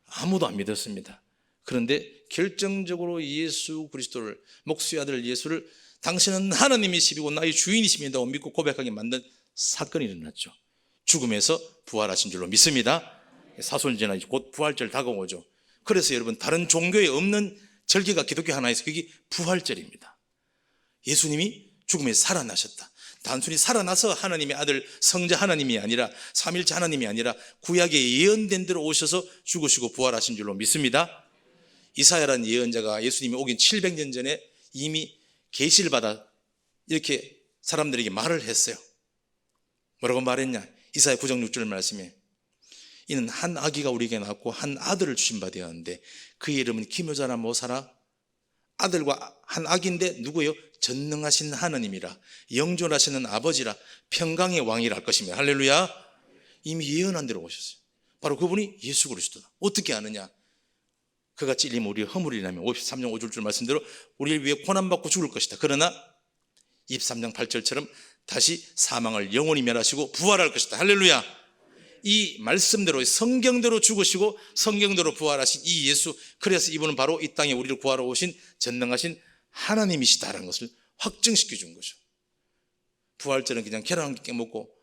[SPEAKER 1] 아무도 안 믿었습니다. 그런데 결정적으로 예수 그리스도를, 목수의 아들 예수를 당신은 하나님이시고 나의 주인이십니다고 믿고 고백하게 만든 사건이 일어났죠. 죽음에서 부활하신 줄로 믿습니다. 사순절이 곧 부활절 다가오죠. 그래서 여러분 다른 종교에 없는 절기가 기독교 하나 있어요. 그게 부활절입니다. 예수님이 죽음에서 살아나셨다. 단순히 살아나서 하나님의 아들 성자 하나님이 아니라 삼일째 하나님이 아니라 구약에 예언된 대로 오셔서 죽으시고 부활하신 줄로 믿습니다. 이사야라는 예언자가 예수님이 오긴 700년 전에 이미 계시를 받아 이렇게 사람들에게 말을 했어요. 뭐라고 말했냐? 이사야 9장 6절 말씀에 이는 한 아기가 우리에게 낳고 한 아들을 주신 바 되었는데 그의 이름은 기묘자라 모사라. 아들과 한 아기인데 누구예요? 전능하신 하나님이라, 영존하시는 아버지라, 평강의 왕이라 할 것입니다. 할렐루야. 이미 예언한 대로 오셨어요. 바로 그분이 예수 그리스도다. 어떻게 아느냐? 그가 찔리면 우리의 허물이 나면 53장 5절 말씀대로 우리를 위해 고난받고 죽을 것이다. 그러나 23장 8절처럼 다시 사망을 영원히 멸하시고 부활할 것이다. 할렐루야. 이 말씀대로 성경대로 죽으시고 성경대로 부활하신 이 예수, 그래서 이분은 바로 이 땅에 우리를 구하러 오신 전능하신 하나님이시다라는 것을 확증시켜 준 거죠. 부활절은 그냥 계란 한 개 먹고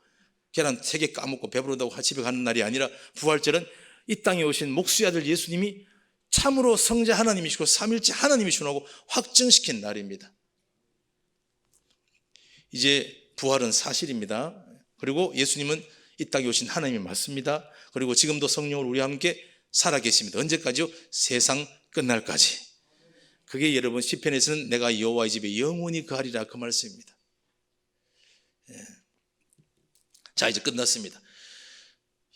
[SPEAKER 1] 계란 3개 까먹고 배부르다고 집에 가는 날이 아니라 부활절은 이 땅에 오신 목수의 아들 예수님이 참으로 성자 하나님이시고 삼일째 하나님이시라고 확증시킨 날입니다. 이제 부활은 사실입니다. 그리고 예수님은 이 땅에 오신 하나님이 맞습니다. 그리고 지금도 성령으로 우리와 함께 살아계십니다. 언제까지요? 세상 끝날까지. 그게 여러분 시편에서는 내가 여호와의 집에 영원히 거하리라 그 말씀입니다. 자, 이제 끝났습니다.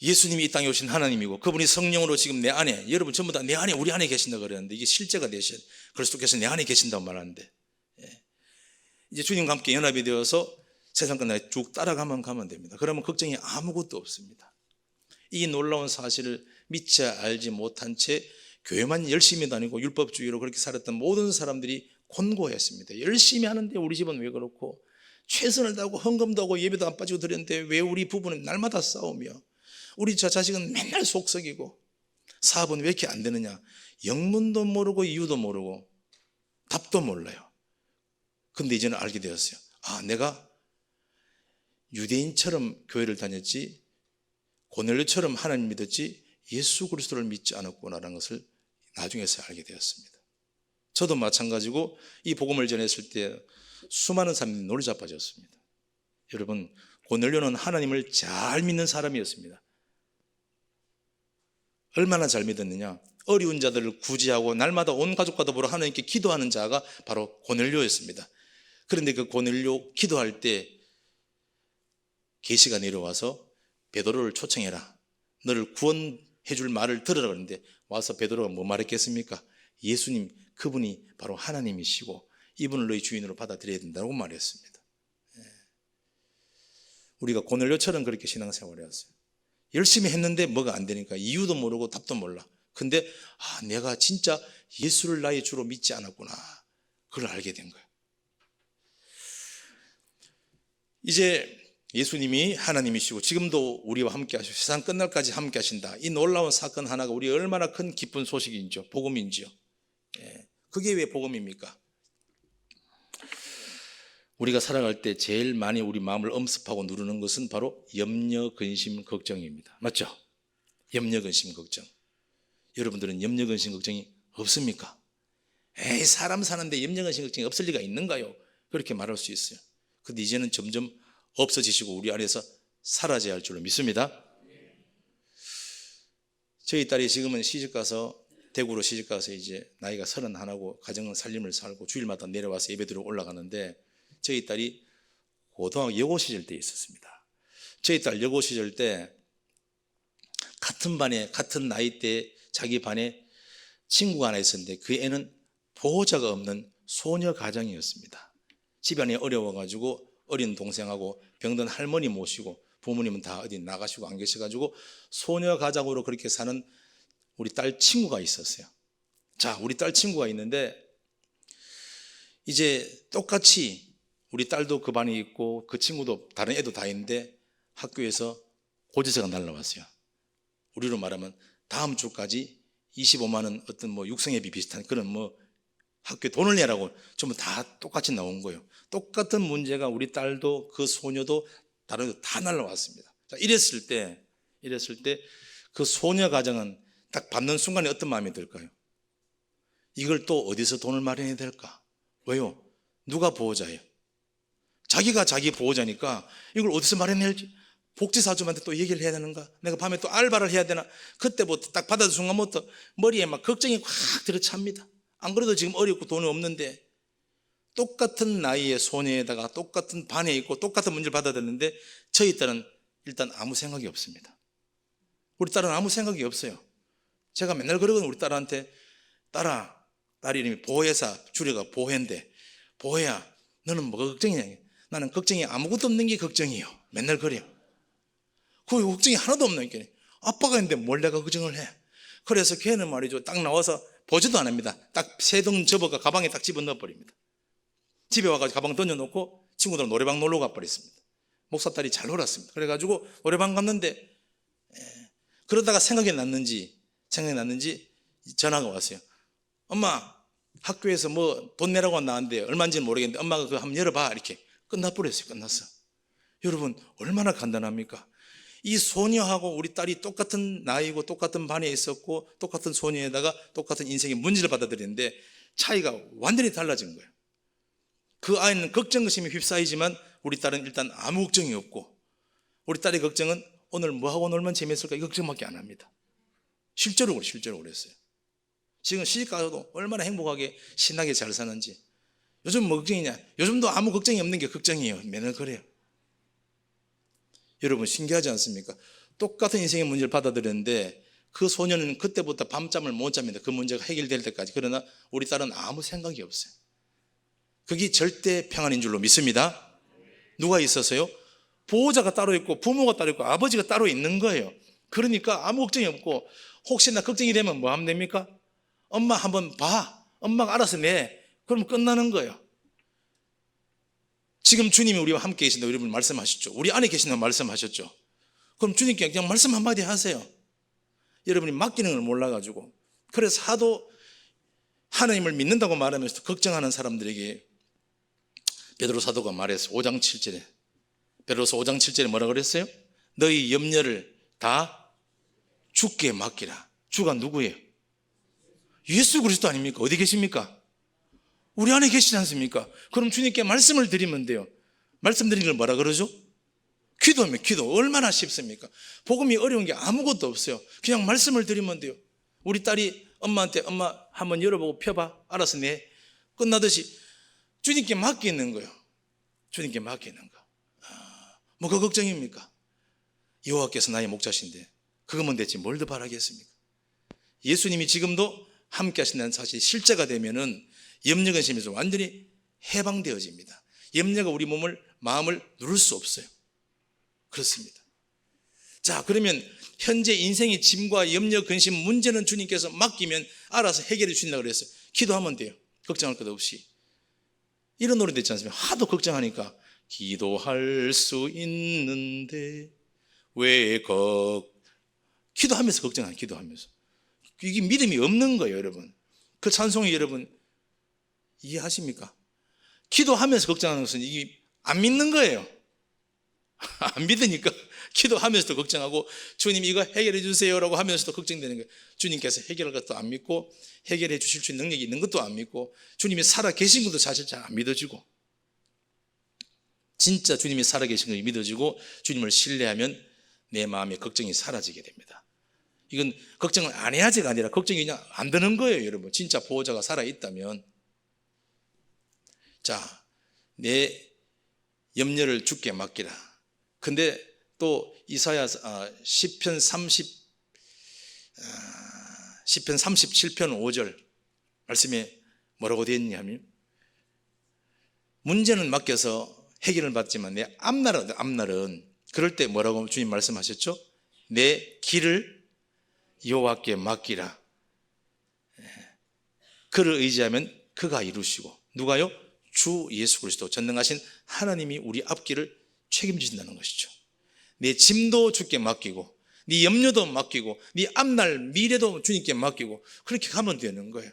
[SPEAKER 1] 예수님이 이 땅에 오신 하나님이고 그분이 성령으로 지금 내 안에, 여러분 전부 다 내 안에, 우리 안에 계신다 그랬는데 이게 실제가 되셔야 돼요. 그리스도께서 내 안에 계신다고 말하는데 이제 주님과 함께 연합이 되어서 세상 끝날에 쭉 따라가면 됩니다. 그러면 걱정이 아무것도 없습니다. 이 놀라운 사실을 믿지 알지 못한 채 교회만 열심히 다니고 율법주의로 그렇게 살았던 모든 사람들이 곤고했습니다. 열심히 하는데 우리 집은 왜 그렇고, 최선을 다하고 헌금도 하고 예배도 안 빠지고 드렸는데 왜 우리 부부는 날마다 싸우며, 우리 저 자식은 맨날 속썩이고, 사업은 왜 이렇게 안 되느냐? 영문도 모르고 이유도 모르고 답도 몰라요. 근데 이제는 알게 되었어요. 아, 내가 유대인처럼 교회를 다녔지, 고넬료처럼 하나님 믿었지 예수 그리스도를 믿지 않았구나라는 것을 나중에서 알게 되었습니다. 저도 마찬가지고 이 복음을 전했을 때 수많은 사람들이 놀이 자빠졌습니다. 여러분, 고넬료는 하나님을 잘 믿는 사람이었습니다. 얼마나 잘 믿었느냐? 어려운 자들을 구제하고 날마다 온 가족과 더불어 하나님께 기도하는 자가 바로 고넬료였습니다. 그런데 그 고넬료 기도할 때 계시가 내려와서 베드로를 초청해라, 너를 구원해 줄 말을 들으라 그러는데 와서 베드로가 뭐 말했겠습니까? 예수님, 그분이 바로 하나님이시고 이분을 너희 주인으로 받아들여야 된다고 말했습니다. 우리가 고넬료처럼 그렇게 신앙생활을 했어요. 열심히 했는데 뭐가 안 되니까 이유도 모르고 답도 몰라. 근데 내가 진짜 예수를 나의 주로 믿지 않았구나, 그걸 알게 된 거예요. 이제 예수님이 하나님이시고 지금도 우리와 함께 하시고 세상 끝날까지 함께 하신다. 이 놀라운 사건 하나가 우리 얼마나 큰 기쁜 소식인지요, 복음인지요. 그게 왜 복음입니까? 우리가 살아갈 때 제일 많이 우리 마음을 엄습하고 누르는 것은 바로 염려, 근심, 걱정입니다. 맞죠? 염려, 근심, 걱정. 여러분들은 염려, 근심, 걱정이 없습니까? 에이, 사람 사는데 염려, 근심, 걱정이 없을 리가 있는가요? 그렇게 말할 수 있어요. 근데 이제는 점점 없어지시고 우리 안에서 사라져야 할 줄로 믿습니다. 저희 딸이 지금은 시집가서, 대구로 시집가서 이제 나이가 31하고 가정은 살림을 살고 주일마다 내려와서 예배드리러 올라가는데, 저희 딸이 고등학교 여고 시절 때 있었습니다. 저희 딸 여고 시절 때 같은 반에, 같은 나이 때 자기 반에 친구가 하나 있었는데 그 애는 보호자가 없는 소녀 가정이었습니다. 집안이 어려워가지고 어린 동생하고 병든 할머니 모시고 부모님은 다 어디 나가시고 안 계셔가지고 소녀 가장으로 그렇게 사는 우리 딸 친구가 있었어요. 자, 우리 딸 친구가 있는데 이제 똑같이 우리 딸도 그 반에 있고 그 친구도 다른 애도 다 있는데 학교에서 고지서가 날라왔어요. 우리로 말하면 다음 주까지 25만 원 어떤 뭐 육성회비 비슷한 그런 뭐 학교에 돈을 내라고 전부 다 똑같이 나온 거예요. 똑같은 문제가 우리 딸도 그 소녀도 다른 애도 다 날라왔습니다. 자, 이랬을 때 그 소녀 가정은 딱 받는 순간에 어떤 마음이 들까요? 이걸 또 어디서 돈을 마련해야 될까? 왜요? 누가 보호자예요? 자기가 자기 보호자니까 이걸 어디서 마련해야 할지 복지사주한테 또 얘기를 해야 되는가? 내가 밤에 또 알바를 해야 되나? 그때부터 딱 받아준 순간부터 머리에 막 걱정이 확 들어찹니다. 안 그래도 지금 어렵고 돈이 없는데 똑같은 나이의 소녀에다가 똑같은 반에 있고 똑같은 문제를 받아들였는데 저희 딸은 일단 아무 생각이 없습니다. 우리 딸은 아무 생각이 없어요. 제가 맨날 그러거든요. 우리 딸한테 딸아, 딸 이름이 보혜사, 줄여가 보혜인데 보혜야 너는 뭐가 걱정이냐? 나는 걱정이 아무것도 없는 게 걱정이요. 맨날 그래요. 그 걱정이 하나도 없는 게 아빠가 있는데 뭘 내가 걱정을 해. 그래서 걔는 말이죠, 딱 나와서 보지도 안 합니다. 딱 세 등 접어가 가방에 딱 집어넣어 버립니다. 집에 와가지고 가방 던져놓고 친구들 노래방 놀러 가버렸습니다. 목사 딸이 잘 놀았습니다. 그래가지고 노래방 갔는데 그러다가 생각이 났는지 전화가 왔어요. 엄마, 학교에서 뭐 돈 내라고 나왔는데 얼마인지는 모르겠는데 엄마가 그거 한번 열어봐. 이렇게 끝나버렸어요. 끝났어. 여러분 얼마나 간단합니까? 이 소녀하고 우리 딸이 똑같은 나이고 똑같은 반에 있었고 똑같은 소녀에다가 똑같은 인생의 문제를 받아들이는데 차이가 완전히 달라진 거예요. 그 아이는 걱정심에 휩싸이지만 우리 딸은 일단 아무 걱정이 없고 우리 딸의 걱정은 오늘 뭐하고 놀면 재밌을까 이 걱정밖에 안 합니다. 실제로 그랬어요. 지금 시집가서도 얼마나 행복하게 신나게 잘 사는지. 요즘 뭐 걱정이냐? 요즘도 아무 걱정이 없는 게 걱정이에요. 맨날 그래요. 여러분 신기하지 않습니까? 똑같은 인생의 문제를 받아들였는데 그 소녀는 그때부터 밤잠을 못 잡니다. 그 문제가 해결될 때까지. 그러나 우리 딸은 아무 생각이 없어요. 그게 절대 평안인 줄로 믿습니다. 누가 있어서요? 보호자가 따로 있고 부모가 따로 있고 아버지가 따로 있는 거예요. 그러니까 아무 걱정이 없고 혹시나 걱정이 되면 뭐 하면 됩니까? 엄마 한번 봐. 엄마가 알아서 내. 그러면 끝나는 거예요. 지금 주님이 우리와 함께 계신다고 여러분 말씀하셨죠. 우리 안에 계신다고 말씀하셨죠. 그럼 주님께 그냥 말씀 한마디 하세요. 여러분이 맡기는 걸 몰라가지고. 그래서 하도 하나님을 믿는다고 말하면서 걱정하는 사람들에게 베드로 사도가 말했어. 5장 7절에 베드로서 5장 7절에 뭐라 그랬어요? 너희 염려를 다 주께 맡기라. 주가 누구예요? 예수 그리스도 아닙니까? 어디 계십니까? 우리 안에 계시지 않습니까? 그럼 주님께 말씀을 드리면 돼요. 말씀드리는 걸 뭐라 그러죠? 기도하면 기도. 얼마나 쉽습니까? 복음이 어려운 게 아무것도 없어요. 그냥 말씀을 드리면 돼요. 우리 딸이 엄마한테 엄마 한번 열어보고 펴봐. 알아서 내. 끝나듯이 주님께 맡기는 거예요. 주님께 맡기는 거. 뭐가 걱정입니까? 여호와께서 나의 목자신데 그거면 됐지 뭘 더 바라겠습니까? 예수님이 지금도 함께 하신다는 사실이 실제가 되면은 염려 근심에서 완전히 해방되어집니다. 염려가 우리 마음을 누를 수 없어요. 그렇습니다. 자, 그러면 현재 인생의 짐과 염려 근심 문제는 주님께서 맡기면 알아서 해결해 주신다고 그랬어요. 기도하면 돼요. 걱정할 것 없이. 이런 노래도 있지 않습니까? 하도 걱정하니까 기도할 수 있는데 왜 기도하면서 걱정하는 기도하면서 이게 믿음이 없는 거예요. 여러분 그 찬송이 여러분 이해하십니까? 기도하면서 걱정하는 것은 이게 안 믿는 거예요. 안 믿으니까 기도하면서도 걱정하고 주님 이거 해결해 주세요라고 하면서도 걱정되는 거예요. 주님께서 해결할 것도 안 믿고 해결해 주실 수 있는 능력이 있는 것도 안 믿고 주님이 살아 계신 것도 사실 잘 안 믿어지고 진짜 주님이 살아 계신 것이 믿어지고 주님을 신뢰하면 내 마음의 걱정이 사라지게 됩니다. 이건 걱정을 안 해야지가 아니라 걱정이 그냥 안 드는 거예요. 여러분 진짜 보호자가 살아있다면. 자, 내 염려를 주께 맡기라. 근데 또 이사야 시편 37편 5절 말씀에 뭐라고 되어 있냐면 문제는 맡겨서 해결을 받지만 내 앞날은 그럴 때 뭐라고 주님 말씀하셨죠? 내 길을 여호와께 맡기라. 그를 의지하면 그가 이루시고, 누가요? 주 예수 그리스도 전능하신 하나님이 우리 앞길을 책임지신다는 것이죠. 내 짐도 주께 맡기고, 네 염려도 맡기고, 네 앞날 미래도 주님께 맡기고, 그렇게 가면 되는 거예요.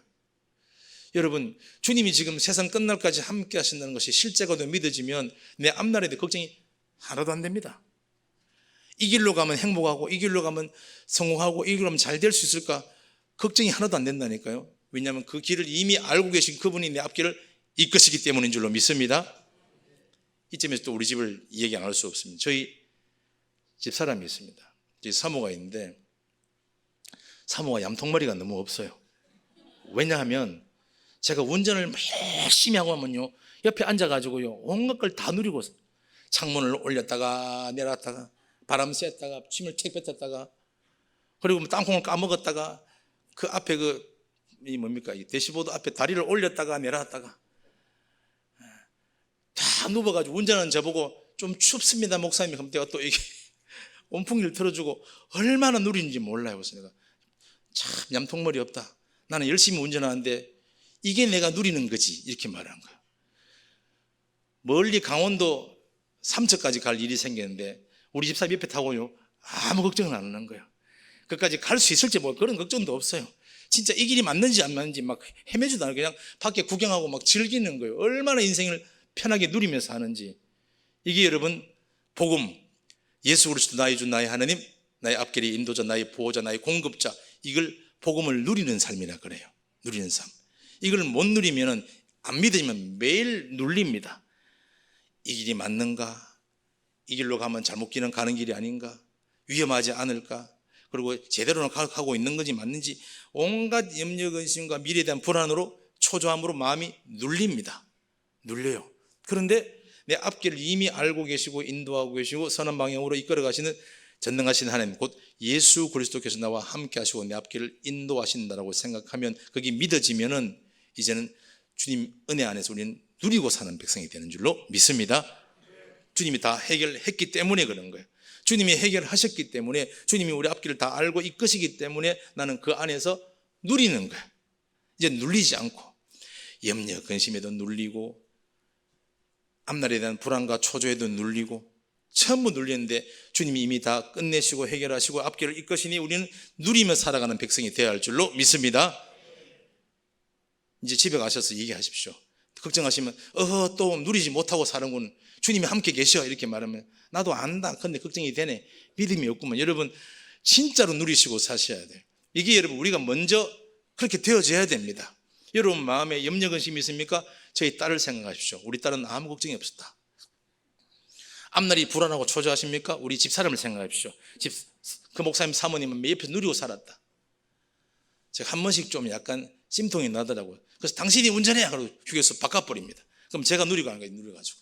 [SPEAKER 1] 여러분, 주님이 지금 세상 끝날까지 함께 하신다는 것이 실제가도 믿어지면 내 앞날에 대해 걱정이 하나도 안 됩니다. 이 길로 가면 행복하고, 이 길로 가면 성공하고, 이 길로 가면 잘 될 수 있을까? 걱정이 하나도 안 된다니까요. 왜냐하면 그 길을 이미 알고 계신 그분이 내 앞길을 이끄시기 때문인 줄로 믿습니다. 이쯤에서 또 우리 집을 얘기 안 할 수 없습니다. 저희 집 사람이 있습니다. 저희 사모가 있는데, 사모가 얌통머리가 너무 없어요. 왜냐하면 제가 운전을 열심히 하고 하면요, 옆에 앉아가지고요, 온갖 걸 다 누리고, 창문을 올렸다가 내렸다가, 바람 쐈다가, 침을 택 뱉었다가, 그리고 땅콩을 까먹었다가, 그 앞에 이 뭡니까? 이 대시보드 앞에 다리를 올렸다가 내려왔다가, 다 누워가지고 운전하는 저보고 좀 춥습니다, 목사님. 그럼 내가 또 이게 온풍기를 틀어주고 얼마나 누리는지 몰라요. 그래서 내가 참 얌통머리 없다. 나는 열심히 운전하는데 이게 내가 누리는 거지. 이렇게 말한 거야. 멀리 강원도 삼척까지 갈 일이 생겼는데 우리 집사람 옆에 타고요, 아무 걱정은 안 하는 거예요. 그까지 갈 수 있을지 뭐 그런 걱정도 없어요. 진짜 이 길이 맞는지 안 맞는지 막 헤매지도 않아요. 그냥 밖에 구경하고 막 즐기는 거예요. 얼마나 인생을 편하게 누리면서 하는지. 이게 여러분 복음, 예수 그리스도 나의 주 나의 하나님, 나의 앞길의 인도자, 나의 보호자, 나의 공급자, 이걸 복음을 누리는 삶이라 그래요. 누리는 삶. 이걸 못 누리면은, 안 믿으면 매일 눌립니다. 이 길이 맞는가? 이 길로 가면 잘못 길은 가는 길이 아닌가? 위험하지 않을까? 그리고 제대로 가고 있는 건지 맞는지 온갖 염려, 근심과 미래에 대한 불안으로, 초조함으로 마음이 눌립니다. 눌려요. 그런데 내 앞길을 이미 알고 계시고 인도하고 계시고 선한 방향으로 이끌어 가시는 전능하신 하나님, 곧 예수 그리스도께서 나와 함께 하시고 내 앞길을 인도하신다라고 생각하면, 그게 믿어지면은 이제는 주님 은혜 안에서 우리는 누리고 사는 백성이 되는 줄로 믿습니다. 주님이 다 해결했기 때문에 그런 거예요. 주님이 해결하셨기 때문에, 주님이 우리 앞길을 다 알고 이끄시기 때문에 나는 그 안에서 누리는 거예요. 이제 눌리지 않고, 염려 근심에도 눌리고, 앞날에 대한 불안과 초조에도 눌리고, 전부 눌렸는데 주님이 이미 다 끝내시고 해결하시고 앞길을 이끄시니 우리는 누리며 살아가는 백성이 되어야 할 줄로 믿습니다. 이제 집에 가셔서 얘기하십시오. 걱정하시면 또 누리지 못하고 사는군, 주님이 함께 계셔, 이렇게 말하면 나도 안다, 근데 걱정이 되네, 믿음이 없구만. 여러분 진짜로 누리시고 사셔야 돼요. 이게 여러분 우리가 먼저 그렇게 되어져야 됩니다. 여러분 마음에 염려 근심이 있습니까? 저희 딸을 생각하십시오. 우리 딸은 아무 걱정이 없었다. 앞날이 불안하고 초조하십니까? 우리 집사람을 생각하십시오. 그 목사님 사모님은 매 옆에서 누리고 살았다. 제가 한 번씩 좀 약간 심통이 나더라고요. 그래서 당신이 운전해! 그러고 휴게소 바꿔버립니다. 그럼 제가 누리고 하는 거예요, 누려가지고.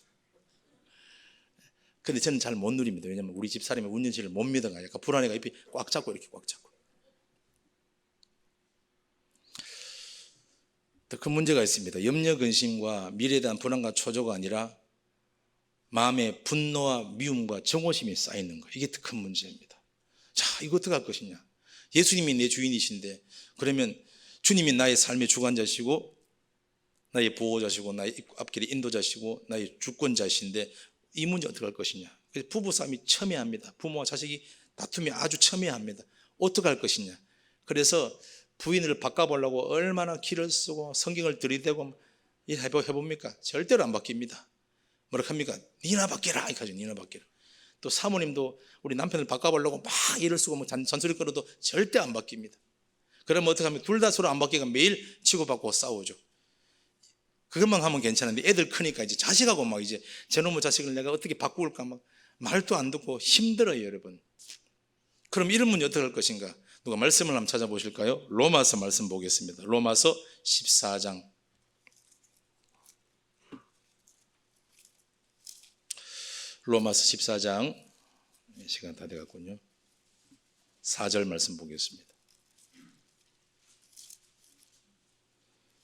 [SPEAKER 1] 근데 저는 잘 못 누립니다. 왜냐하면 우리 집사람의 운전실을 못 믿어가 약간 불안해가 옆에 꽉 잡고 이렇게 꽉 잡고. 더 큰 문제가 있습니다. 염려 근심과 미래에 대한 불안과 초조가 아니라 마음에 분노와 미움과 정오심이 쌓이는 거, 이게 더 큰 문제입니다. 자, 이거 어떻게 할 것이냐? 예수님이 내 주인이신데, 그러면 주님이 나의 삶의 주관자시고 나의 보호자시고 나의 앞길의 인도자시고 나의 주권자이신데 이 문제 어떻게 할 것이냐? 부부싸움이 첨예합니다. 부모와 자식이 다툼이 아주 첨예합니다. 어떻게 할 것이냐? 그래서 부인을 바꿔보려고 얼마나 기를 쓰고 성경을 들이대고 해봅니까? 절대로 안 바뀝니다. 뭐라 합니까? 니나 바뀌라, 이렇게 하죠. 니나 바뀌라. 또 사모님도 우리 남편을 바꿔보려고 막 일을 쓰고 뭐 잔소리 끌어도 절대 안 바뀝니다. 그러면 어떻게 하면 둘 다 서로 안 바뀌고 매일 치고받고 싸우죠. 그것만 하면 괜찮은데 애들 크니까 이제 자식하고 막 이제 저놈의 자식을 내가 어떻게 바꿀까 막 말도 안 듣고 힘들어요, 여러분. 그럼 이런 문제 어떻게 할 것인가? 누가 말씀을 한번 찾아보실까요? 로마서 말씀 보겠습니다. 로마서 14장. 로마서 14장, 시간 다 돼갔군요. 4절 말씀 보겠습니다.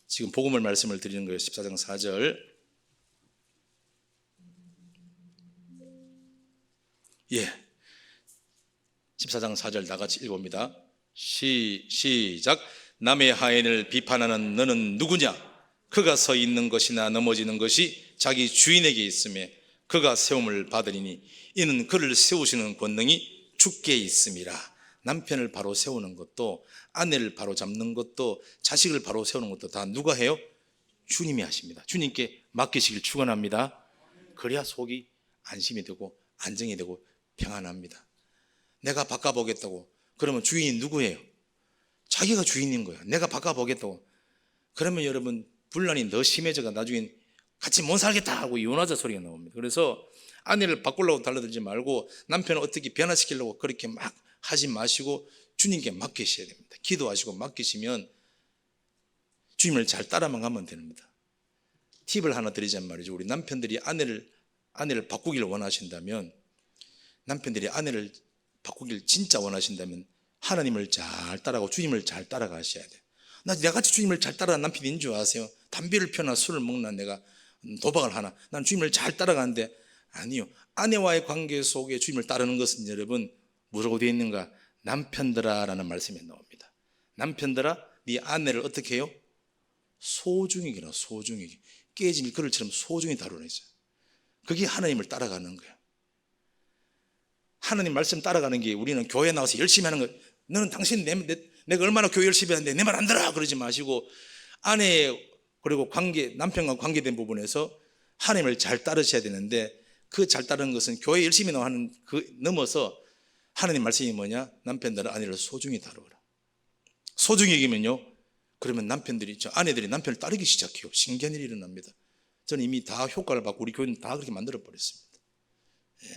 [SPEAKER 1] 지금 복음을 말씀을 드리는 거예요. 14장 4절. 예. 14장 4절 다 같이 읽어봅니다. 시작. 남의 하인을 비판하는 너는 누구냐? 그가 서 있는 것이나 넘어지는 것이 자기 주인에게 있음에 그가 세움을 받으리니 이는 그를 세우시는 권능이 주께 있음이라. 남편을 바로 세우는 것도, 아내를 바로 잡는 것도, 자식을 바로 세우는 것도 다 누가 해요? 주님이 하십니다. 주님께 맡기시길 축원합니다. 그래야 속이 안심이 되고 안정이 되고 평안합니다. 내가 바꿔보겠다고 그러면 주인이 누구예요? 자기가 주인인 거야. 내가 바꿔보겠다고 그러면 여러분 분란이 더 심해져가 나중엔 같이 못 살겠다 하고 이혼하자 소리가 나옵니다. 그래서 아내를 바꾸려고 달라들지 말고 남편을 어떻게 변화시키려고 그렇게 막 하지 마시고 주님께 맡기셔야 됩니다. 기도하시고 맡기시면 주님을 잘 따라만 가면 됩니다. 팁을 하나 드리자면 말이죠. 우리 남편들이 아내를 바꾸기를 원하신다면, 남편들이 아내를 바꾸기를 진짜 원하신다면 하나님을 잘 따라가고 주님을 잘 따라가셔야 돼요. 내같이 주님을 잘 따라가는 남편인 줄 아세요? 담배를 피우나 술을 먹나 내가 도박을 하나 난 주님을 잘 따라가는데 아니요. 아내와의 관계 속에 주님을 따르는 것은 여러분 뭐라고 되어 있는가? 남편들아 라는 말씀이 나옵니다. 남편들아 네 아내를 어떻게 해요? 소중히 여기라. 소중히 깨진 그릇처럼 소중히 다루는 있어요. 그게 하나님을 따라가는 거예요. 하나님 말씀 따라가는 게 우리는 교회 나와서 열심히 하는 거예요. 너는 당신 내가 얼마나 교회 열심히 하는데 내 말 안 들어 그러지 마시고 아내 그리고 남편과 관계된 부분에서 하나님을 잘 따르셔야 되는데 그 잘 따르는 것은 교회 열심히 하는 그 넘어서 하나님 말씀이 뭐냐? 남편들은 아내를 소중히 다루어라. 소중히 여기면요 그러면 아내들이 남편을 따르기 시작해요. 신기한 일이 일어납니다. 저는 이미 다 효과를 받고 우리 교회는 다 그렇게 만들어 버렸습니다. 예.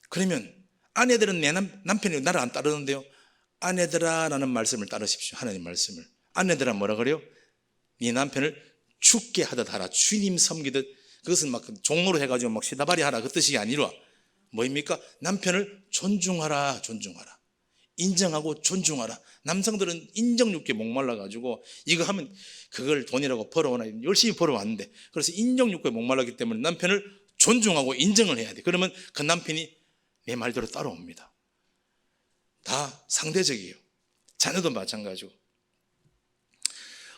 [SPEAKER 1] 그러면 아내들은 내 남편이 나를 안 따르는데요, 아내들아 라는 말씀을 따르십시오. 하나님 말씀을. 아내들아 뭐라 그래요? 네 남편을 죽게 하듯 하라. 주님 섬기듯. 그것은 막 종로로 해가지고 막 시다발이 하라 그 뜻이 아니라 뭐입니까? 남편을 존중하라. 존중하라. 인정하고 존중하라. 남성들은 인정욕에 목말라가지고 이거 하면 그걸 돈이라고 벌어오나 열심히 벌어왔는데 그래서 인정욕에 목말랐기 때문에 남편을 존중하고 인정을 해야 돼. 그러면 그 남편이 내 말대로 따라옵니다. 다 상대적이에요. 자녀도 마찬가지고.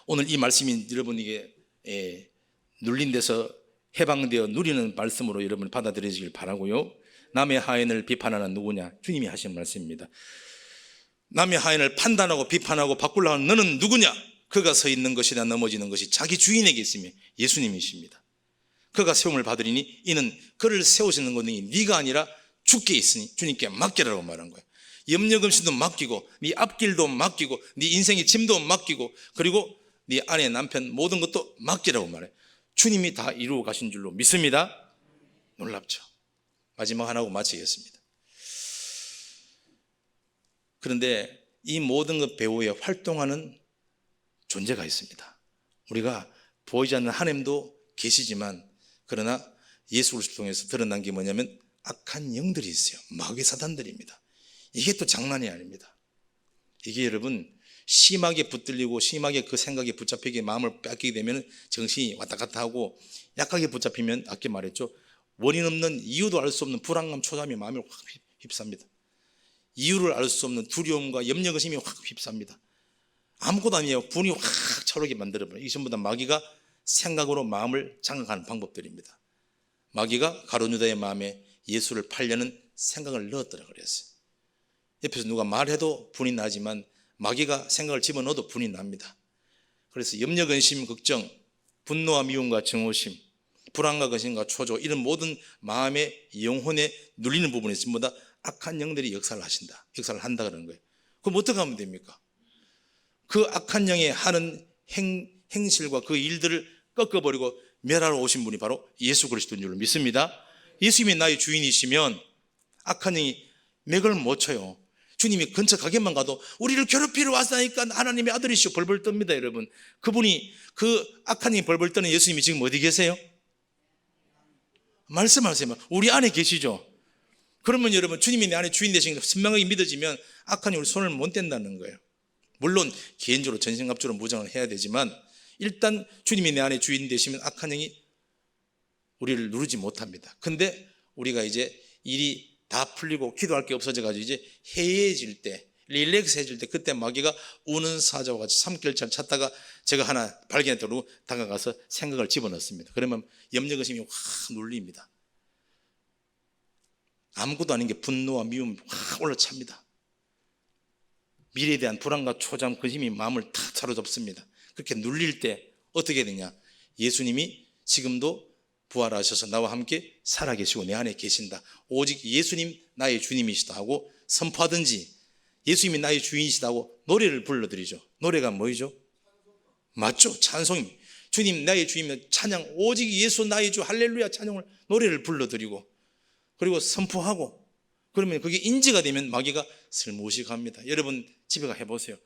[SPEAKER 1] 오늘 이 말씀이 여러분에게 눌린 데서 해방되어 누리는 말씀으로 여러분 받아들이시길 바라고요. 남의 하인을 비판하는 누구냐? 주님이 하신 말씀입니다. 남의 하인을 판단하고 비판하고 바꾸려고 하는 너는 누구냐? 그가 서 있는 것이나 넘어지는 것이 자기 주인에게 있으며 예수님이십니다. 그가 세움을 받으리니 이는 그를 세우시는 권능이 네가 아니라 주께 있으니 주님께 맡기라고 말한 거예요. 염려금신도 맡기고 네 앞길도 맡기고 네 인생의 짐도 맡기고 그리고 네 아내 남편 모든 것도 맡기라고 말해요. 주님이 다 이루어 가신 줄로 믿습니다. 놀랍죠. 마지막 하나하고 마치겠습니다. 그런데 이 모든 것 배후에 활동하는 존재가 있습니다. 우리가 보이지 않는 하나님도 계시지만 그러나 예수 그리스도를 통해서 드러난 게 뭐냐면 악한 영들이 있어요. 마귀 사단들입니다. 이게 또 장난이 아닙니다. 이게 여러분 심하게 붙들리고 심하게 그 생각에 붙잡히게 마음을 뺏기게 되면 정신이 왔다 갔다 하고 약하게 붙잡히면 아까 말했죠. 원인 없는 이유도 알 수 없는 불안감, 초조함이 마음을 확 휩쌉니다. 이유를 알 수 없는 두려움과 염려, 의심이 확 휩쌉니다. 아무것도 아니에요. 분이 확 차오르게 만들어버려요. 이 전부 다 마귀가 생각으로 마음을 장악하는 방법들입니다. 마귀가 가룟유다의 마음에 예수를 팔려는 생각을 넣었더라 그랬어요. 옆에서 누가 말해도 분이 나지만 마귀가 생각을 집어넣어도 분이 납니다. 그래서 염려, 근심, 걱정, 분노와 미움과 증오심, 불안과 근심과 초조 이런 모든 마음의 영혼에 눌리는 부분에 전부 다 악한 영들이 역사를 한다 그러는 거예요. 그럼 어떻게 하면 됩니까? 그 악한 영의 하는 행실과 그 일들을 꺾어버리고 멸하러 오신 분이 바로 예수 그리스도인 줄로 믿습니다. 예수님이 나의 주인이시면 악한 영이 맥을 못 쳐요. 주님이 근처 가게만 가도 우리를 괴롭히러 왔으니까 하나님의 아들이시오 벌벌 떱니다. 여러분 그분이 그 악한 영이 벌벌 떠는 예수님이 지금 어디 계세요? 말씀하세요. 우리 안에 계시죠? 그러면 여러분 주님이 내 안에 주인 되신 게 선명하게 믿어지면 악한 영이 우리 손을 못 댄다는 거예요. 물론 개인적으로 전신갑주로 무장을 해야 되지만 일단 주님이 내 안에 주인 되시면 악한 영이 우리를 누르지 못합니다. 근데 우리가 이제 일이 다 풀리고 기도할 게 없어져가지고 이제 해이해질 때, 릴렉스해질 때, 그때 마귀가 우는 사자와 같이 삼킬자를 찾다가 제가 하나 발견했다고 다가가서 생각을 집어넣습니다. 그러면 염려의심이 확 눌립니다. 아무것도 아닌 게 분노와 미움이 확 올라찹니다. 미래에 대한 불안과 초장, 근심이 마음을 탁 사로잡습니다. 그렇게 눌릴 때 어떻게 되냐? 예수님이 지금도 부활하셔서 나와 함께 살아계시고 내 안에 계신다, 오직 예수님 나의 주님이시다 하고 선포하든지, 예수님이 나의 주인이시다 하고 노래를 불러드리죠. 노래가 뭐이죠? 맞죠? 찬송입니다. 주님 나의 주님 찬양, 오직 예수 나의 주 할렐루야 찬양을, 노래를 불러드리고 그리고 선포하고, 그러면 그게 인지가 되면 마귀가 슬무시 갑니다. 여러분 집에 가 해보세요.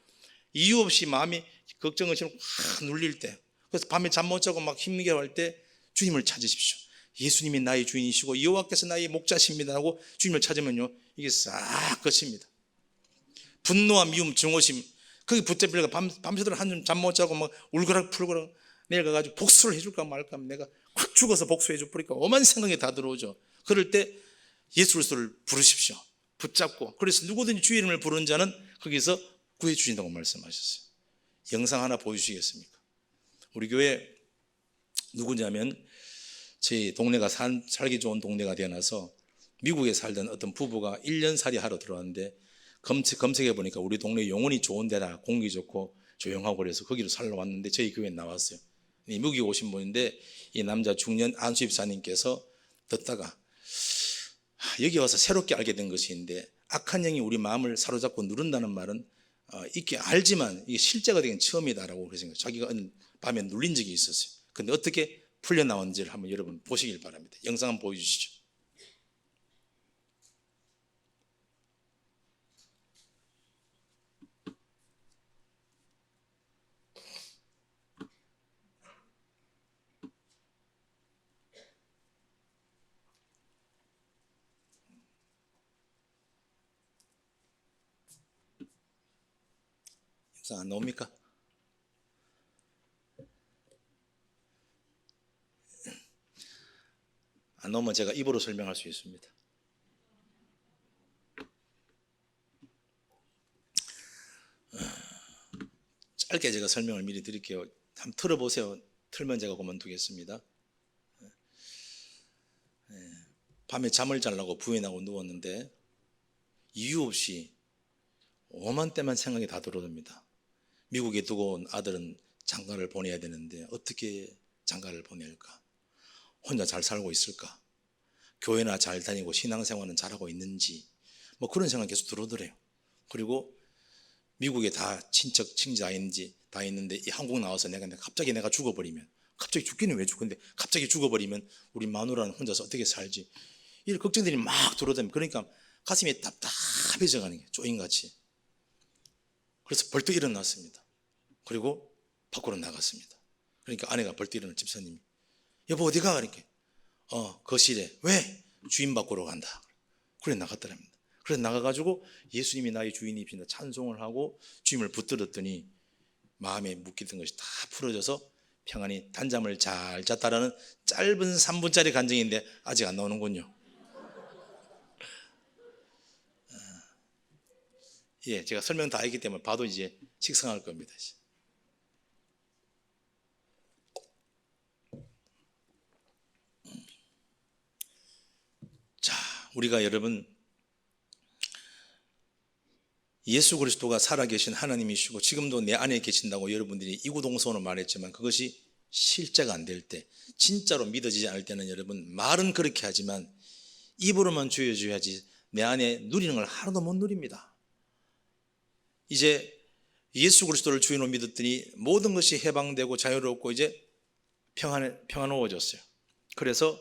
[SPEAKER 1] 이유 없이 마음이 걱정의심을 확 눌릴 때, 그래서 밤에 잠 못 자고 막 힘들게 할 때 주님을 찾으십시오. 예수님이 나의 주인이시고 여호와께서 나의 목자십니다 하고 주님을 찾으면요, 이게 싹 끝입니다. 분노와 미움, 증오심, 거기 붙잡히려고 밤새도록 한숨 잠 못 자고 막 울거락 풀거락 내가 가지고 복수를 해줄까 말까 하면 내가 확 죽어서 복수해줘 버리니까 오만 생각이 다 들어오죠. 그럴 때 예수 그리스도를 부르십시오. 붙잡고, 그래서 누구든지 주의 이름을 부르는 자는 거기서 구해 주신다고 말씀하셨어요. 영상 하나 보여주시겠습니까? 우리 교회 누구냐면 저희 동네가 살기 좋은 동네가 되어나서 미국에 살던 어떤 부부가 1년 살이 하러 들어왔는데 검색해 보니까 우리 동네 영혼이 좋은 데라, 공기 좋고 조용하고, 그래서 거기로 살러 왔는데 저희 교회에 나왔어요. 미국에 오신 분인데 이 남자 중년 안수집사님께서 듣다가 여기 와서 새롭게 알게 된 것인데, 악한 영이 우리 마음을 사로잡고 누른다는 말은 있게 알지만 이게 실제가 되긴 처음이다라고 그러신 거예요. 자기가 밤에 눌린 적이 있었어요. 근데 어떻게 풀려나온지를 한번 여러분 보시길 바랍니다. 영상 한번 보여주시죠. 영상 안 나옵니까? 안 나오면 제가 입으로 설명할 수 있습니다. 짧게 제가 설명을 미리 드릴게요. 한번 틀어보세요. 틀면 제가 그만두겠습니다. 밤에 잠을 자려고 부인하고 누웠는데 이유 없이 오만 때만 생각이 다 들어옵니다. 미국에 두고 온 아들은 장가를 보내야 되는데 어떻게 장가를 보낼까? 혼자 잘 살고 있을까? 교회나 잘 다니고 신앙생활은 잘하고 있는지, 뭐 그런 생각이 계속 들어오더래요. 그리고 미국에 다 친척 친자 있는지 다 있는데 이 한국 나와서 갑자기 내가 죽어버리면, 갑자기 죽기는 왜 죽는데 갑자기 죽어버리면 우리 마누라는 혼자서 어떻게 살지, 이런 걱정들이 막 들어오면, 그러니까 가슴이 답답해져 가는 게 조인같이. 그래서 벌떡 일어났습니다. 그리고 밖으로 나갔습니다. 그러니까 아내가 벌떡 일어나 집사님이 여보 어디가? 이렇게 거실에. 왜? 주인 밖으로 간다. 그래 나갔더랍니다. 그래서 나가가지고 예수님이 나의 주인이십니다 찬송을 하고 주님을 붙들었더니 마음에 묶이던 것이 다 풀어져서 평안히 단잠을 잘 잤다라는 짧은 3분짜리 간증인데 아직 안 나오는군요. 예, 제가 설명 다 했기 때문에 봐도 이제 식상할 겁니다. 자, 우리가 여러분 예수 그리스도가 살아계신 하나님이시고 지금도 내 안에 계신다고 여러분들이 이구동성으로 말했지만 그것이 실제가 안 될 때, 진짜로 믿어지지 않을 때는 여러분 말은 그렇게 하지만 입으로만 주여줘야지 내 안에 누리는 걸 하나도 못 누립니다. 이제 예수 그리스도를 주인으로 믿었더니 모든 것이 해방되고 자유롭고 이제 평안로워졌어요. 그래서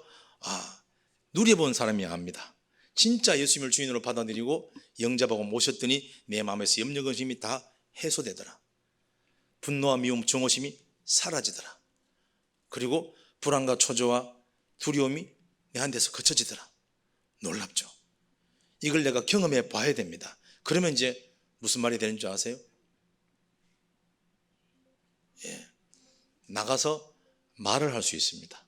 [SPEAKER 1] 누려본 사람이 압니다. 진짜 예수님을 주인으로 받아들이고 영접하고 모셨더니 내 마음에서 염려 근심이 다 해소되더라. 분노와 미움, 증오심이 사라지더라. 그리고 불안과 초조와 두려움이 내 한테서 거쳐지더라. 놀랍죠. 이걸 내가 경험해 봐야 됩니다. 그러면 이제 무슨 말이 되는 줄 아세요? 예, 나가서 말을 할 수 있습니다.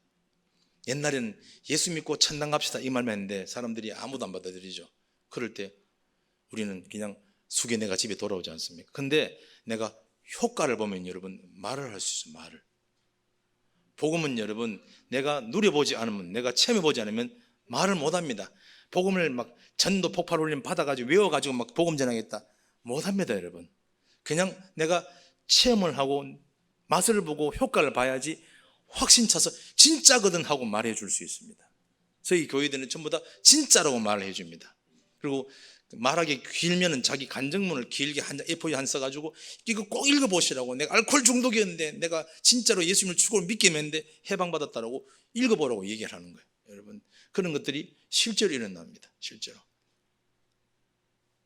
[SPEAKER 1] 옛날에는 예수 믿고 천당 갑시다 이 말만 했는데 사람들이 아무도 안 받아들이죠. 그럴 때 우리는 그냥 숙여내가 집에 돌아오지 않습니까? 근데 내가 효과를 보면 여러분 말을 할 수 있어요. 말을. 복음은 여러분 내가 누려보지 않으면, 내가 체험해보지 않으면 말을 못합니다. 복음을 막 전도 폭발 울림 받아가지고 외워가지고 막 복음 전하겠다 못합니다. 여러분 그냥 내가 체험을 하고 맛을 보고 효과를 봐야지 확신 차서 진짜거든 하고 말해 줄 수 있습니다. 저희 교회들은 전부 다 진짜라고 말을 해줍니다. 그리고 말하기 길면은 자기 간증문을 길게 한 A4에 한 써가지고 이거 꼭 읽어보시라고, 내가 알코올 중독이었는데 내가 진짜로 예수님을 죽음을 믿게 했는데 해방받았다라고 읽어보라고 얘기를 하는 거예요. 여러분 그런 것들이 실제로 일어납니다. 실제로.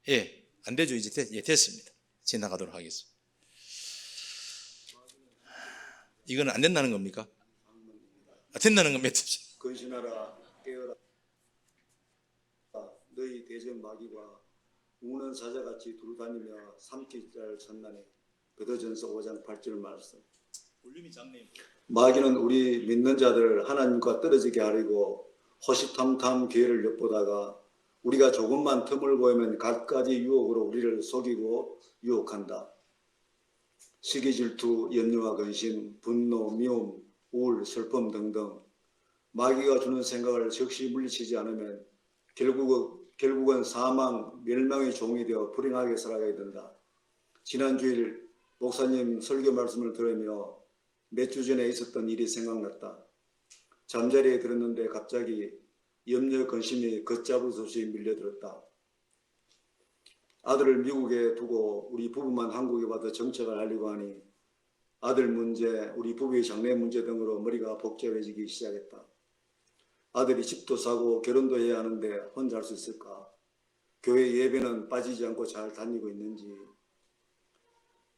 [SPEAKER 1] 예, 안 되죠. 이제 됐습니다. 지나가도록 하겠습니다. 이거는 안 된다는 겁니까? 된다는 겁니다.
[SPEAKER 2] 근신하라 깨어라 너희 대적 마귀가 우는 사자같이 두루다니며 삼킬 자를 찾나니. 베드로전서 5장 8절 말씀.
[SPEAKER 1] 볼륨이 작네요.
[SPEAKER 2] 마귀는 우리 믿는 자들 하나님과 떨어지게 하려고 호시탐탐 기회를 엿보다가 우리가 조금만 틈을 보이면 갖가지 유혹으로 우리를 속이고 유혹한다. 시기, 질투, 염려와 근심, 분노, 미움, 우울, 슬픔 등등 마귀가 주는 생각을 즉시 물리치지 않으면 결국은 사망, 멸망의 종이 되어 불행하게 살아가야 된다. 지난 주일 목사님 설교 말씀을 들으며 몇 주 전에 있었던 일이 생각났다. 잠자리에 들었는데 갑자기 염려, 근심이 걷잡을 수 없이 밀려들었다. 아들을 미국에 두고 우리 부부만 한국에 와서 정착을 하려고 하니 아들 문제, 우리 부부의 장래 문제 등으로 머리가 복잡해지기 시작했다. 아들이 집도 사고 결혼도 해야 하는데 혼자 할 수 있을까? 교회 예배는 빠지지 않고 잘 다니고 있는지,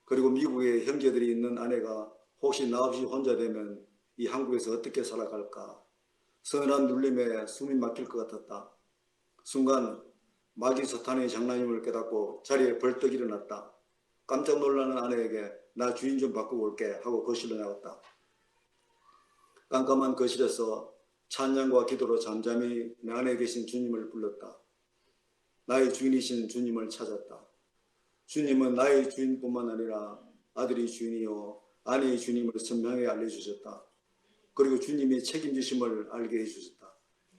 [SPEAKER 2] 그리고 미국에 형제들이 있는 아내가 혹시 나 없이 혼자 되면 이 한국에서 어떻게 살아갈까? 서늘한 눌림에 숨이 막힐 것 같았다. 순간 마귀 사탄의 장난임을 깨닫고 자리에 벌떡 일어났다. 깜짝 놀라는 아내에게 나 주인 좀 바꾸고 올게 하고 거실로 나갔다. 깜깜한 거실에서 찬양과 기도로 잠잠히 내 안에 계신 주님을 불렀다. 나의 주인이신 주님을 찾았다. 주님은 나의 주인뿐만 아니라 아들이 주인이요 아내의 주님을 선명하게 알려주셨다. 그리고 주님이 책임지심을 알게 해주셨다.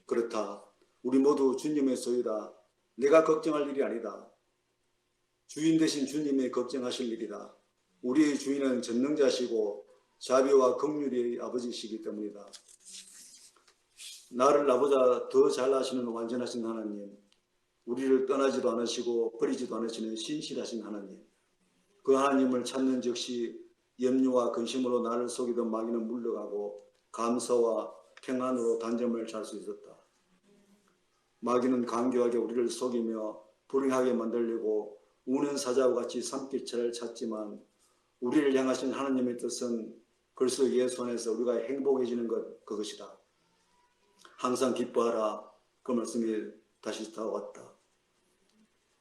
[SPEAKER 2] 그렇다. 우리 모두 주님의 소유다. 내가 걱정할 일이 아니다. 주인 되신 주님이 걱정하실 일이다. 우리의 주인은 전능자시고 자비와 긍휼의 아버지시기 때문이다. 나를 나보다 더 잘 아시는 완전하신 하나님, 우리를 떠나지도 않으시고 버리지도 않으시는 신실하신 하나님, 그 하나님을 찾는 즉시 염려와 근심으로 나를 속이던 마귀는 물러가고 감사와 평안으로 단잠을 잘 수 있었다. 마귀는 간교하게 우리를 속이며 불행하게 만들려고 우는 사자와 같이 삼킬자를 찾지만 우리를 향하신 하나님의 뜻은 그리스도 예수 안에서 우리가 행복해지는 것, 그것이다. 항상 기뻐하라. 그 말씀이 다시 다가왔다.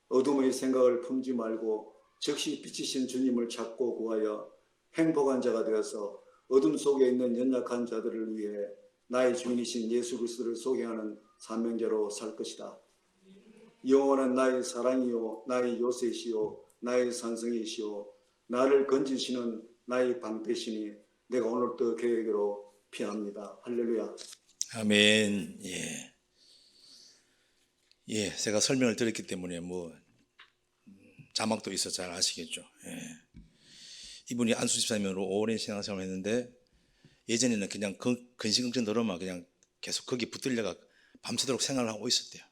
[SPEAKER 2] 어둠의 생각을 품지 말고 즉시 빛이신 주님을 찾고 구하여 행복한 자가 되어서 어둠 속에 있는 연약한 자들을 위해 나의 주인이신 예수 그리스도를 소개하는 사명자로 살 것이다. 영원한 나의 사랑이요 나의 요새시요 나의 산성이시요 나를 건지시는 나의 방패시니 내가 오늘도 계획으로 피합니다. 할렐루야.
[SPEAKER 1] 아멘. 예, 제가 설명을 드렸기 때문에 자막도 있어 잘 아시겠죠. 예. 이분이 안수 집사님으로 오랜 신앙생활을 했는데 예전에는 그냥 근심긍정 들어만 그냥 계속 거기 붙들려가 밤새도록 생활을 하고 있었대요.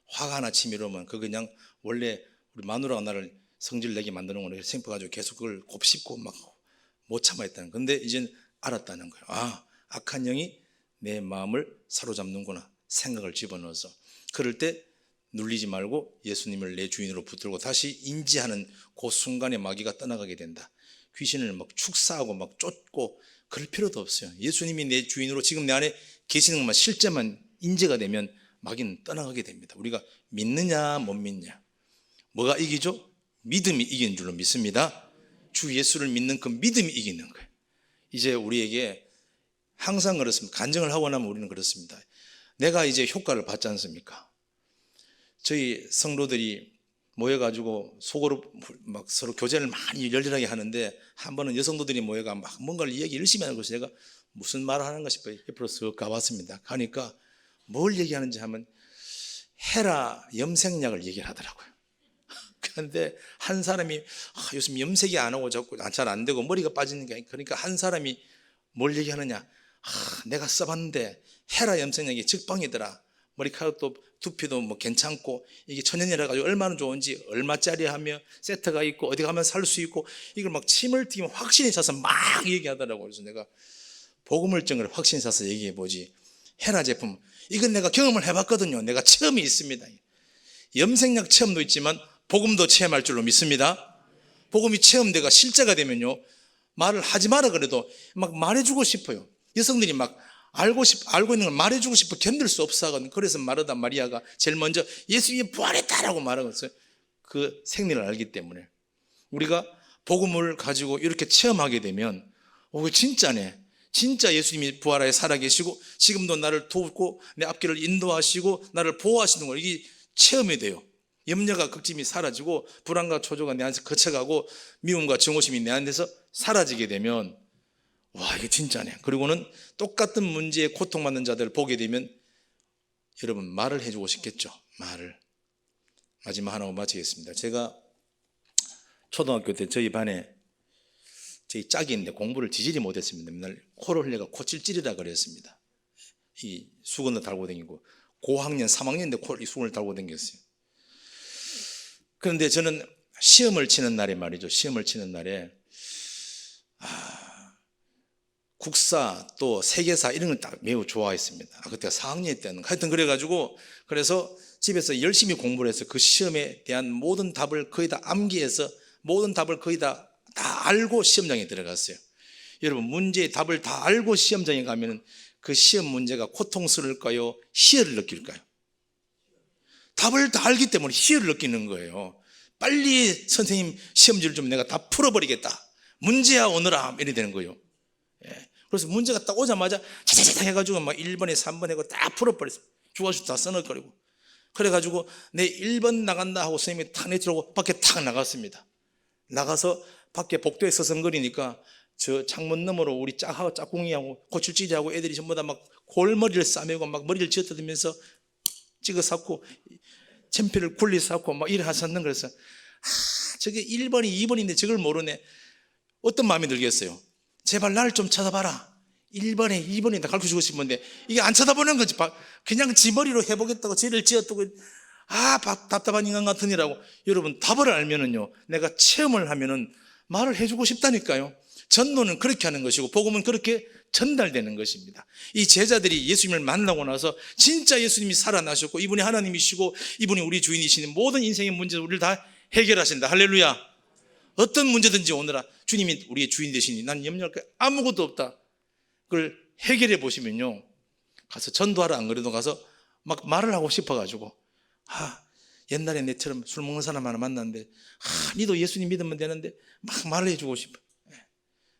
[SPEAKER 1] 화가 하나 치밀으면 그 그냥 원래 우리 마누라가 나를 성질내게 만드는 거를 생각해가지고 계속 그걸 곱씹고 막 못 참아했다는. 근데 이젠 알았다는 거예요. 아, 악한 영이 내 마음을 사로잡는구나. 생각을 집어넣어서. 그럴 때 눌리지 말고 예수님을 내 주인으로 붙들고 다시 인지하는 그 순간에 마귀가 떠나가게 된다. 귀신을 막 축사하고 막 쫓고 그럴 필요도 없어요. 예수님이 내 주인으로 지금 내 안에 계시는 것만 실제만 인지가 되면 마귀는 떠나가게 됩니다. 우리가 믿느냐 못 믿냐. 뭐가 이기죠? 믿음이 이기는 줄로 믿습니다. 주 예수를 믿는 그 믿음이 이기는 거예요. 이제 우리에게 항상 그렇습니다. 간증을 하고 나면 우리는 그렇습니다. 내가 이제 효과를 받지 않습니까? 저희 성도들이 모여가지고 속으로 막 서로 교제를 많이 열렬하게 하는데, 한 번은 여성도들이 모여가 막 뭔가를 얘기 열심히 하는 것이, 제가 무슨 말을 하는가 싶어요. 옆으로 쓱 가봤습니다. 가니까 뭘 얘기하는지 하면 헤라 염색약을 얘기를 하더라고요. 그런데 한 사람이 요즘 염색이 안 하고 자꾸 잘 안 되고 머리가 빠지는 게, 그러니까 한 사람이 뭘 얘기하느냐, 내가 써봤는데 헤라 염색약이 직방이더라. 머리카락도 두피도 뭐 괜찮고 이게 천연이라 가지고 얼마나 좋은지, 얼마짜리 하며 세트가 있고 어디 가면 살 수 있고, 이걸 막 침을 튀기면 확신이 차서 막 얘기하더라고요. 그래서 내가 복음을증을 확신이 차서 얘기해 보지, 헤라 제품 이건 내가 경험을 해봤거든요. 내가 체험이 있습니다. 염색약 체험도 있지만 복음도 체험할 줄로 믿습니다. 복음이 체험되가 실제가 되면요, 말을 하지 마라 그래도 막 말해주고 싶어요. 여성들이 막 알고 있는 걸 말해주고 싶어 견딜 수 없어 하거든요. 그래서 마르다 마리아가 제일 먼저 예수님이 부활했다라고 말하고 있어요. 그 생리를 알기 때문에. 우리가 복음을 가지고 이렇게 체험하게 되면 진짜네, 진짜 예수님이 부활하여 살아계시고 지금도 나를 돕고 내 앞길을 인도하시고 나를 보호하시는 걸, 이게 체험이 돼요. 염려가 걱정이 사라지고 불안과 초조가 내 안에서 거쳐가고 미움과 증오심이 내 안에서 사라지게 되면, 와, 이게 진짜네. 그리고는 똑같은 문제에 고통받는 자들을 보게 되면 여러분 말을 해주고 싶겠죠. 말을. 마지막 하나로 마치겠습니다. 제가 초등학교 때 저희 반에 저희 짝이 있는데 공부를 지지리 못했습니다. 맨날 코를 흘려가 코찔찔이라 그랬습니다. 이 수건을 달고 다니고, 고학년 3학년인데 이 수건을 달고 다녔어요. 그런데 저는 시험을 치는 날에 말이죠, 시험을 치는 날에 국사 또 세계사 이런 걸 딱 매우 좋아했습니다. 그때가 4학년 때는 하여튼 그래가지고, 그래서 집에서 열심히 공부를 해서 그 시험에 대한 모든 답을 거의 다 암기해서 모든 답을 거의 다 알고 시험장에 들어갔어요. 여러분, 문제의 답을 다 알고 시험장에 가면 그 시험 문제가 고통스러울까요? 희열을 느낄까요? 답을 다 알기 때문에 희열을 느끼는 거예요. 빨리 선생님 시험지를 좀 내가 다 풀어버리겠다, 문제야 오너라, 이래 되는 거예요. 그래서 문제가 딱 오자마자 차차차 해가지고 막 1번에 3번 하고 딱 풀어버렸어요. 주가수 다 써넣어버리고. 그래가지고 내 1번 나간다 하고 선생님이 탁 내치라고 밖에 탁 나갔습니다. 나가서 밖에 복도에 서성거리니까 저 창문 너머로 우리 짝꿍이하고 고출찌리하고 애들이 전부 다 막 골머리를 싸매고 막 머리를 쥐어뜯으면서 찍어 쌓고 챔피를 굴리 쌓고 막 이래 하셨는. 그래서 저게 1번이 2번인데 저걸 모르네. 어떤 마음이 들겠어요? 제발 나를 좀 쳐다봐라. 1번에 2번에 다 가르쳐주고 싶은데 이게 안 쳐다보는 거지. 그냥 지 머리로 해보겠다고 죄를 지었다고, 답답한 인간 같으니라고. 여러분, 답을 알면은요, 내가 체험을 하면은 말을 해주고 싶다니까요. 전도는 그렇게 하는 것이고 복음은 그렇게 전달되는 것입니다. 이 제자들이 예수님을 만나고 나서 진짜 예수님이 살아나셨고 이분이 하나님이시고 이분이 우리 주인이시니 모든 인생의 문제를 우리를 다 해결하신다. 할렐루야. 어떤 문제든지 오너라, 주님이 우리의 주인 되시니 난 염려할 게 아무것도 없다. 그걸 해결해 보시면요, 가서 전도하러 안 그래도 가서 막 말을 하고 싶어가지고, 옛날에 내처럼 술 먹는 사람 하나 만났는데 니도 예수님 믿으면 되는데 막 말을 해주고 싶어.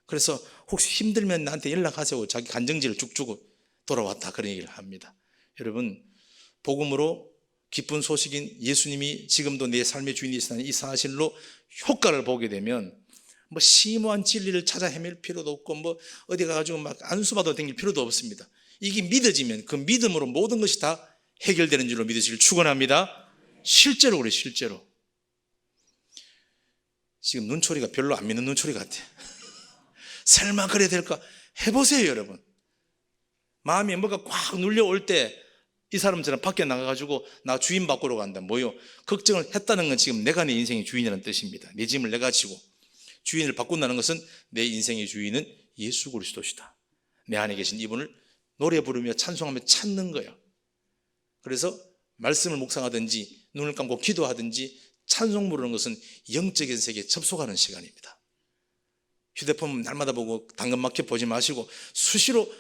[SPEAKER 1] 그래서 혹시 힘들면 나한테 연락하세요. 자기 간증지를 쭉 주고 돌아왔다, 그런 얘기를 합니다. 여러분, 복음으로 기쁜 소식인 예수님이 지금도 내 삶의 주인이시다는 이 사실로 효과를 보게 되면 뭐 심오한 진리를 찾아 헤맬 필요도 없고 뭐 어디 가가지고 막 안수받아 다닐 필요도 없습니다. 이게 믿어지면 그 믿음으로 모든 것이 다 해결되는 줄로 믿으시길 축원합니다. 실제로 그래, 실제로. 지금 눈초리가 별로 안 믿는 눈초리 같아. 설마 그래야 될까? 해보세요, 여러분. 마음이 뭐가 꽉 눌려올 때 이 사람처럼 밖에 나가가지고 나 주인 바꾸러 간다, 뭐요? 걱정을 했다는 건 지금 내가 내 인생의 주인이라는 뜻입니다. 내 짐을 내가 지고 주인을 바꾼다는 것은 내 인생의 주인은 예수 그리스도시다. 내 안에 계신 이분을 노래 부르며 찬송하며 찾는 거예요. 그래서 말씀을 묵상하든지 눈을 감고 기도하든지 찬송 부르는 것은 영적인 세계에 접속하는 시간입니다. 휴대폰 날마다 보고 당근마켓 보지 마시고 수시로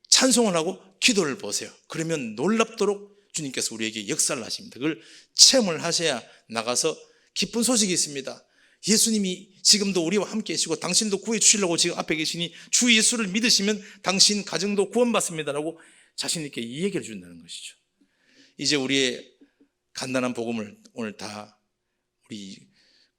[SPEAKER 1] 찬송을 하고 기도를 보세요. 그러면 놀랍도록 주님께서 우리에게 역사를 하십니다. 그걸 체험을 하셔야 나가서 기쁜 소식이 있습니다. 예수님이 지금도 우리와 함께 계시고 당신도 구해 주시려고 지금 앞에 계시니 주 예수를 믿으시면 당신 가정도 구원받습니다라고 자신 있게 이 얘기를 준다는 것이죠. 이제 우리의 간단한 복음을 오늘 다 우리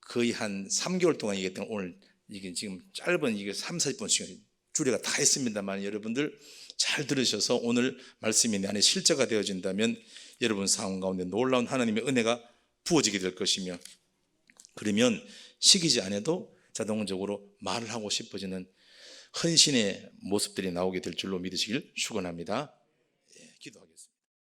[SPEAKER 1] 거의 한 3개월 동안 얘기했던 오늘 이게 지금 짧은 이게 3, 40분씩 주례가 다 했습니다만 여러분들 잘 들으셔서 오늘 말씀이 내 안에 실제가 되어진다면 여러분 상황 가운데 놀라운 하나님의 은혜가 부어지게 될 것이며 그러면 시키지 않아도 자동적으로 말을 하고 싶어지는 헌신의 모습들이 나오게 될 줄로 믿으시길 축원합니다. 기도하겠습니다.